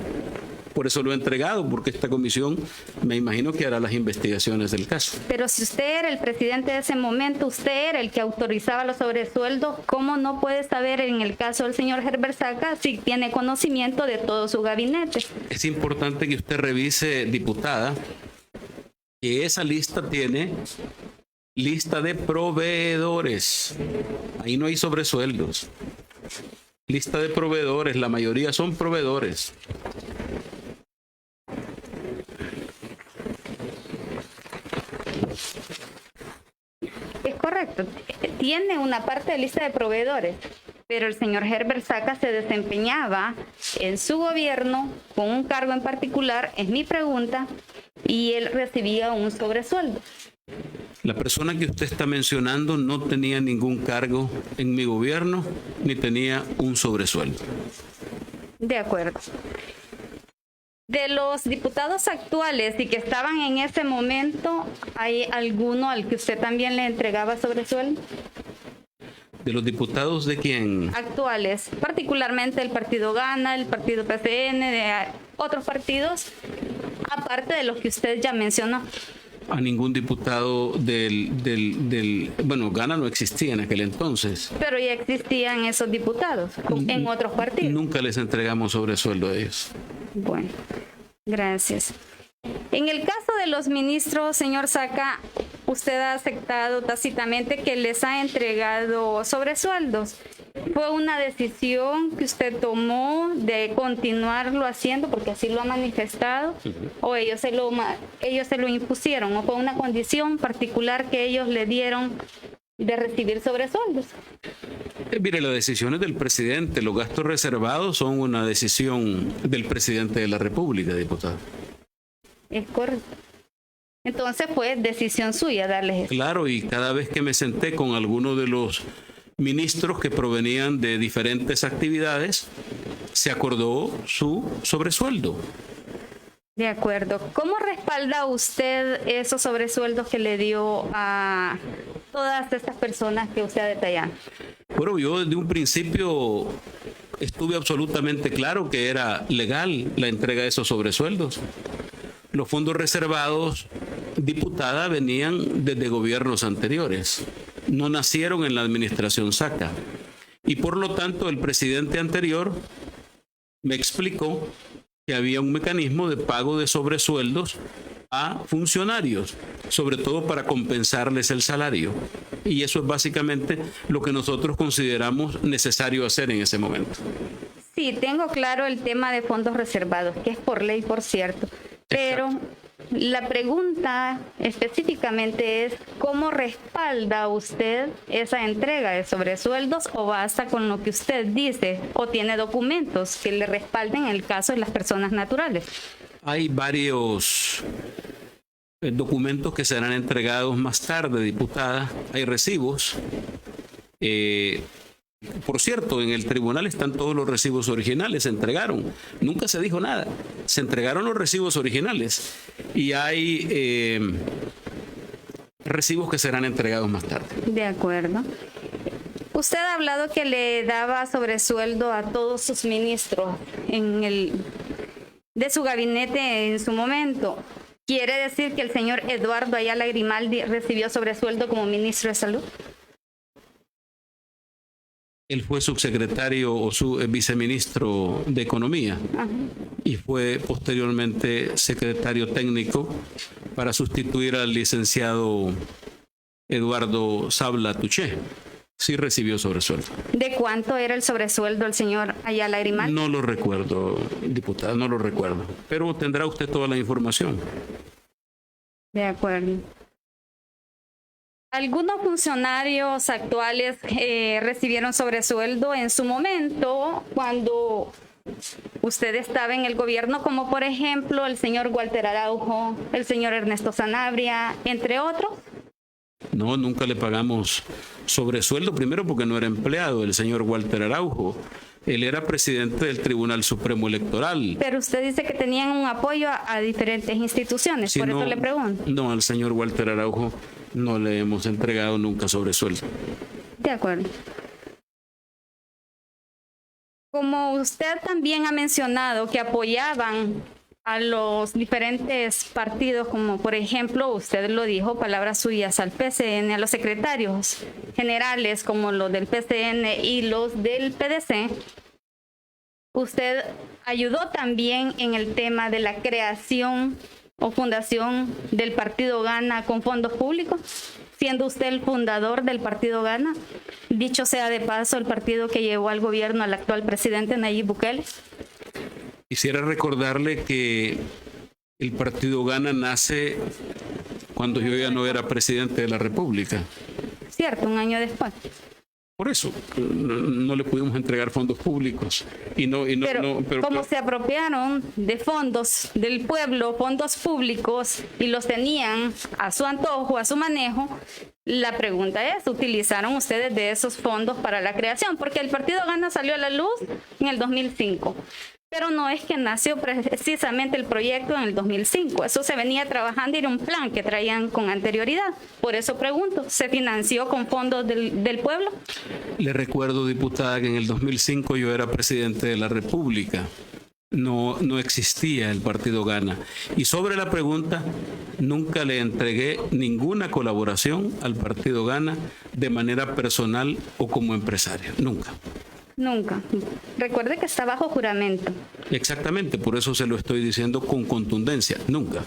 Por eso lo he entregado, porque esta comisión me imagino que hará las investigaciones del caso. Pero si usted era el presidente de ese momento, usted era el que autorizaba los sobresueldos, ¿cómo no puede saber en el caso del señor Herbert Saca si tiene conocimiento de todo su gabinete? Es importante que usted revise, diputada, que esa lista tiene lista de proveedores. Ahí no hay sobresueldos. Lista de proveedores, la mayoría son proveedores. Es correcto, tiene una parte de lista de proveedores, pero el señor Herbert Saca se desempeñaba en su gobierno con un cargo en particular, es mi pregunta, y él recibía un sobresueldo. La persona que usted está mencionando no tenía ningún cargo en mi gobierno ni tenía un sobresueldo. De acuerdo. De los diputados actuales y que estaban en ese momento, ¿hay alguno al que usted también le entregaba sobresueldo? ¿De los diputados de quién? Actuales, particularmente el partido Gana, el partido PCN, de otros partidos, aparte de los que usted ya mencionó. A ningún diputado bueno, Gana no existía en aquel entonces. Pero ya existían esos diputados en otros partidos. Nunca les entregamos sobresueldo a ellos. Bueno, gracias. En el caso de los ministros, señor Saca, usted ha aceptado tácitamente que les ha entregado sobresueldos. ¿Fue una decisión que usted tomó de continuarlo haciendo porque así lo ha manifestado? ¿O ellos se lo impusieron? ¿O fue una condición particular que ellos le dieron de recibir sobresueldos. Mire, las decisiones del presidente, los gastos reservados son una decisión del presidente de la República, diputado. Es correcto. Entonces fue decisión suya darles eso. Claro, y cada vez que me senté con alguno de los ministros que provenían de diferentes actividades, se acordó su sobresueldo. De acuerdo. ¿Cómo respalda usted esos sobresueldos que le dio a todas estas personas que usted ha detallado? Bueno, yo desde un principio estuve absolutamente claro que era legal la entrega de esos sobresueldos. Los fondos reservados, diputada, venían desde gobiernos anteriores. No nacieron en la administración Saca. Y por lo tanto, el presidente anterior me explicó que había un mecanismo de pago de sobresueldos a funcionarios, sobre todo para compensarles el salario. Y eso es básicamente lo que nosotros consideramos necesario hacer en ese momento. Sí, tengo claro el tema de fondos reservados, que es por ley, por cierto. Pero la pregunta específicamente es, ¿cómo respalda usted esa entrega de sobresueldos o basta con lo que usted dice o tiene documentos que le respalden en el caso de las personas naturales? Hay varios documentos que serán entregados más tarde, diputada. Hay recibos. Por cierto, en el tribunal están todos los recibos originales, se entregaron. Nunca se dijo nada. Se entregaron los recibos originales y hay recibos que serán entregados más tarde. De acuerdo. Usted ha hablado que le daba sobresueldo a todos sus ministros de su gabinete en su momento. ¿Quiere decir que el señor Eduardo Ayala Grimaldi recibió sobresueldo como ministro de Salud? Él fue subsecretario o viceministro de Economía. Ajá. Y fue posteriormente secretario técnico para sustituir al licenciado Eduardo Sabla Tuché. Sí recibió sobresueldo. ¿De cuánto era el sobresueldo el señor Ayala Grimaldi? No lo recuerdo, diputada, no lo recuerdo. Pero tendrá usted toda la información. De acuerdo. Algunos funcionarios actuales recibieron sobresueldo en su momento cuando usted estaba en el gobierno, como por ejemplo el señor Walter Araujo, el señor Ernesto Sanabria, entre otros. No, nunca le pagamos sobresueldo, primero porque no era empleado el señor Walter Araujo. Él era presidente del Tribunal Supremo Electoral. Pero usted dice que tenían un apoyo a diferentes instituciones, Sí, por no, eso le pregunto. No, al señor Walter Araujo no le hemos entregado nunca sobresueldo. De acuerdo. Como usted también ha mencionado que apoyaban a los diferentes partidos, como por ejemplo, usted lo dijo, palabras suyas, al PCN, a los secretarios generales como los del PCN y los del PDC, usted ayudó también en el tema de la creación o fundación del Partido Gana con fondos públicos, siendo usted el fundador del Partido Gana, dicho sea de paso, el partido que llevó al gobierno al actual presidente Nayib Bukele. Quisiera recordarle que el Partido Gana nace cuando yo ya no era presidente de la República. Cierto, un año después. Por eso no le pudimos entregar fondos públicos. Pero como se apropiaron de fondos del pueblo, fondos públicos, y los tenían a su antojo, a su manejo, la pregunta es, ¿utilizaron ustedes de esos fondos para la creación? Porque el Partido Gana salió a la luz en el 2005. Pero no es que nació precisamente el proyecto en el 2005. Eso se venía trabajando y era un plan que traían con anterioridad. Por eso pregunto, ¿se financió con fondos del pueblo? Le recuerdo, diputada, que en el 2005 yo era presidente de la República. No existía el Partido Gana. Y sobre la pregunta, nunca le entregué ninguna colaboración al Partido Gana de manera personal o como empresario. Nunca. Nunca. Recuerde que está bajo juramento. Exactamente, por eso se lo estoy diciendo con contundencia. Nunca.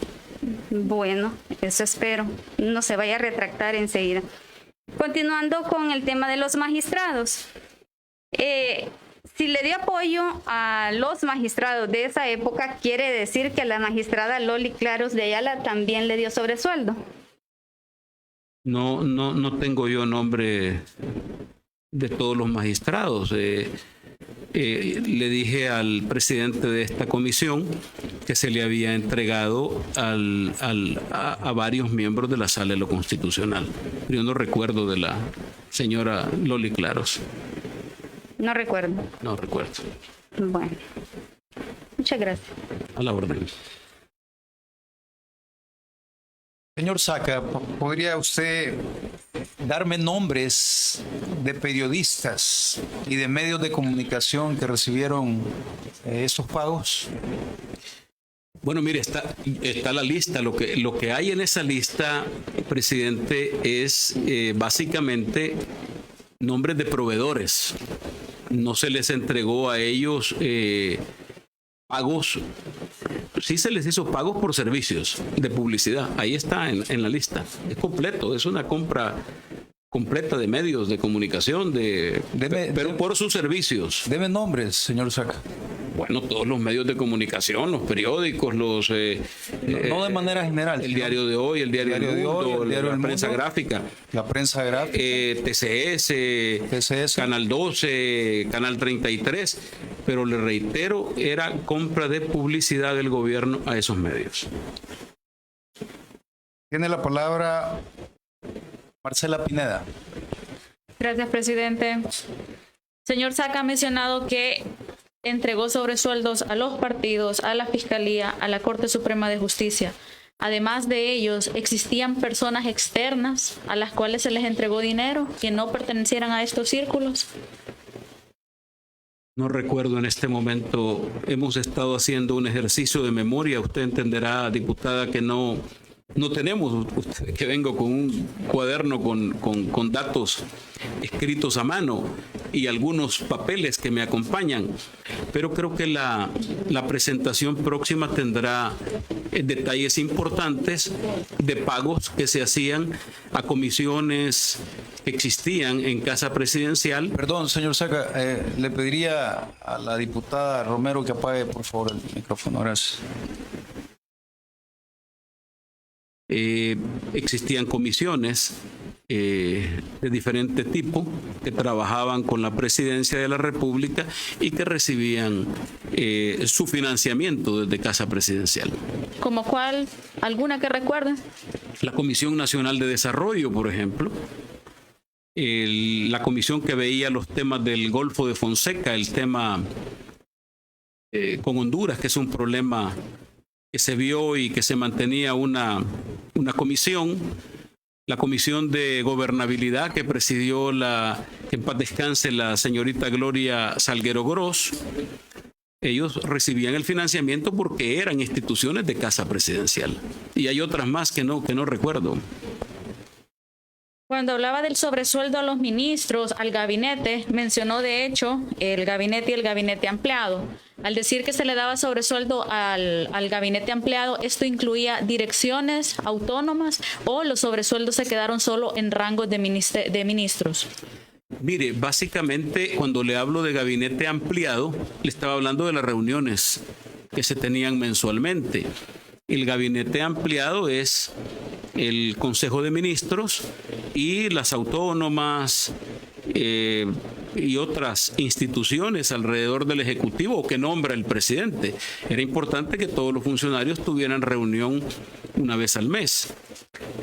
Bueno, eso espero. No se vaya a retractar enseguida. Continuando con el tema de los magistrados. Si le dio apoyo a los magistrados de esa época, quiere decir que la magistrada Loli Claros de Ayala también le dio sobresueldo. No tengo yo nombre de todos los magistrados. Le dije al presidente de esta comisión que se le había entregado a varios miembros de la Sala de lo Constitucional. Yo no recuerdo de la señora Loli Claros. No recuerdo. No recuerdo. Bueno, muchas gracias. A la orden. Señor Saca, ¿podría usted darme nombres de periodistas y de medios de comunicación que recibieron estos pagos? Bueno, mire, está la lista. Lo que hay en esa lista, presidente, es básicamente nombres de proveedores. No se les entregó a ellos pagos. Sí se les hizo pagos por servicios de publicidad. Ahí está en la lista. Es completo, es una compra completa de medios de comunicación, pero por sus servicios. Deme nombres, señor Saca. Bueno, todos los medios de comunicación, los periódicos, no de manera general. El Diario de Hoy, el Diario del Mundo, la prensa gráfica. La prensa gráfica. TCS, Canal 12, Canal 33. Pero le reitero, era compra de publicidad del gobierno a esos medios. Tiene la palabra Marcela Pineda. Gracias, presidente. Señor Saca ha mencionado que entregó sobresueldos a los partidos, a la Fiscalía, a la Corte Suprema de Justicia. Además de ellos, ¿existían personas externas a las cuales se les entregó dinero que no pertenecieran a estos círculos? No recuerdo en este momento. Hemos estado haciendo un ejercicio de memoria. Usted entenderá, diputada, que no tenemos, que vengo con un cuaderno con datos escritos a mano y algunos papeles que me acompañan, pero creo que la presentación próxima tendrá detalles importantes de pagos que se hacían a comisiones que existían en Casa Presidencial. Perdón, señor Saca, le pediría a la diputada Romero que apague, por favor, el micrófono. Gracias. Existían comisiones de diferente tipo que trabajaban con la Presidencia de la República y que recibían su financiamiento desde Casa Presidencial. ¿Como cuál? ¿Alguna que recuerden? La Comisión Nacional de Desarrollo, por ejemplo. La comisión que veía los temas del Golfo de Fonseca, el tema con Honduras, que es un problema que se vio y que se mantenía una comisión. La comisión de gobernabilidad que presidió que en paz descanse la señorita Gloria Salguero Gross. Ellos recibían el financiamiento porque eran instituciones de Casa Presidencial. Y hay otras más que no recuerdo. Cuando hablaba del sobresueldo a los ministros, al gabinete, mencionó de hecho el gabinete y el gabinete ampliado. Al decir que se le daba sobresueldo al gabinete ampliado, ¿esto incluía direcciones autónomas o los sobresueldos se quedaron solo en rangos de ministros? Mire, básicamente cuando le hablo de gabinete ampliado, le estaba hablando de las reuniones que se tenían mensualmente. El gabinete ampliado es el Consejo de Ministros y las autónomas y otras instituciones alrededor del Ejecutivo que nombra el presidente. Era importante que todos los funcionarios tuvieran reunión una vez al mes.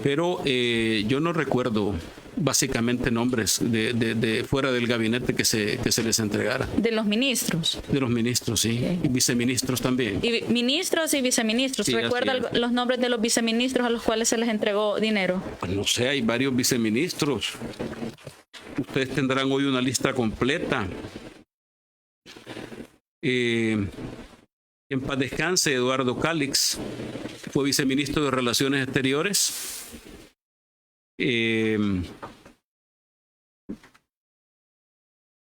Pero yo no recuerdo básicamente nombres de fuera del gabinete que se les entregara. ¿De los ministros? De los ministros, sí. Okay. Y viceministros también. Y ministros y viceministros. Sí, ¿recuerda los nombres de los viceministros a los cuales se les entregó dinero? Pues no sé, hay varios viceministros. Ustedes tendrán hoy una lista completa. En paz descanse, Eduardo Cálix, fue viceministro de Relaciones Exteriores. El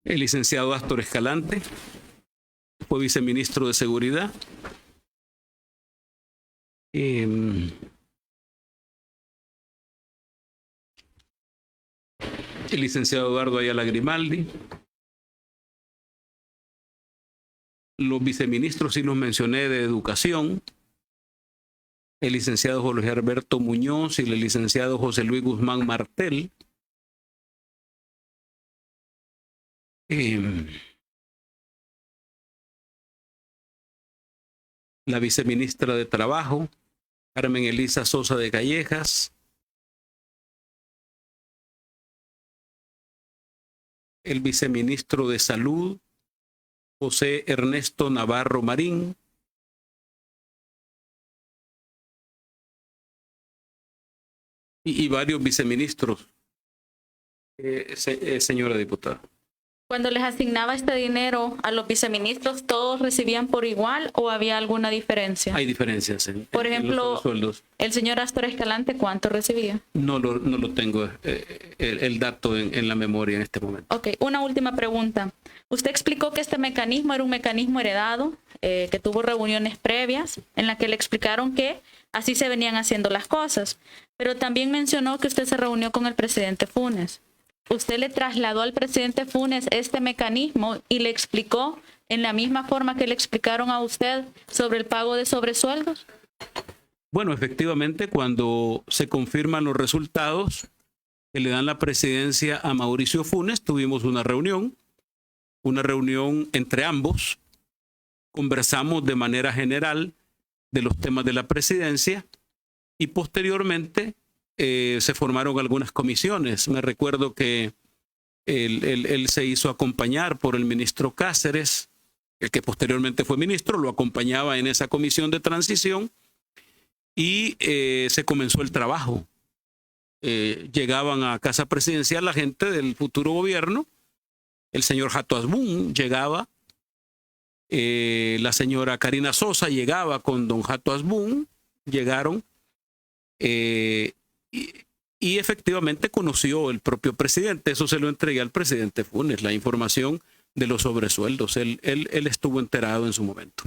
licenciado Astor Escalante fue viceministro de Seguridad. El licenciado Eduardo Ayala Grimaldi. Los viceministros sí los mencioné de Educación. el licenciado Jorge Alberto Muñoz y el licenciado José Luis Guzmán Martel. La viceministra de Trabajo, Carmen Elisa Sosa de Callejas. El viceministro de Salud, José Ernesto Navarro Marín. Y varios viceministros, señora diputada. Cuando les asignaba este dinero a los viceministros, ¿todos recibían por igual o había alguna diferencia? Hay diferencias Por en ejemplo, los sueldos. el señor Astor Escalante, ¿cuánto recibía? No lo tengo el dato en la memoria en este momento. Ok, una última pregunta. Usted explicó que este mecanismo era un mecanismo heredado, que tuvo reuniones previas en las que le explicaron que así se venían haciendo las cosas, pero también mencionó que usted se reunió con el presidente Funes. ¿Usted le trasladó al presidente Funes este mecanismo y le explicó en la misma forma que le explicaron a usted sobre el pago de sobresueldos? Bueno, efectivamente, cuando se confirman los resultados que le dan la presidencia a Mauricio Funes, tuvimos una reunión entre ambos. Conversamos de manera general de los temas de la presidencia y posteriormente se formaron algunas comisiones. Me recuerdo que él se hizo acompañar por el ministro Cáceres, el que posteriormente fue ministro, lo acompañaba en esa comisión de transición y se comenzó el trabajo. Llegaban a Casa Presidencial la gente del futuro gobierno, el señor Jato Asbun llegaba, la señora Karina Sosa llegaba con don Jato Asbun, llegaron y efectivamente conoció el propio presidente. Eso se lo entregué al presidente Funes, la información de los sobresueldos. Él estuvo enterado en su momento.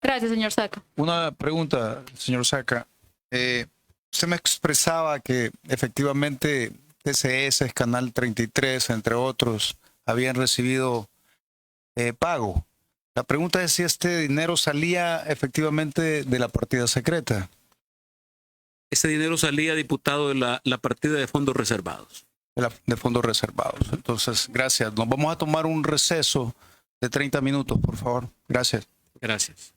Gracias, señor Saca. Una pregunta, señor Saca. Usted me expresaba que efectivamente TCS, Canal 33, entre otros, habían recibido pago. La pregunta es si este dinero salía efectivamente de la partida secreta. Ese dinero salía, diputado, de la partida de fondos reservados. De fondos reservados. Entonces, gracias. Nos vamos a tomar un receso de 30 minutos, por favor. Gracias. Gracias.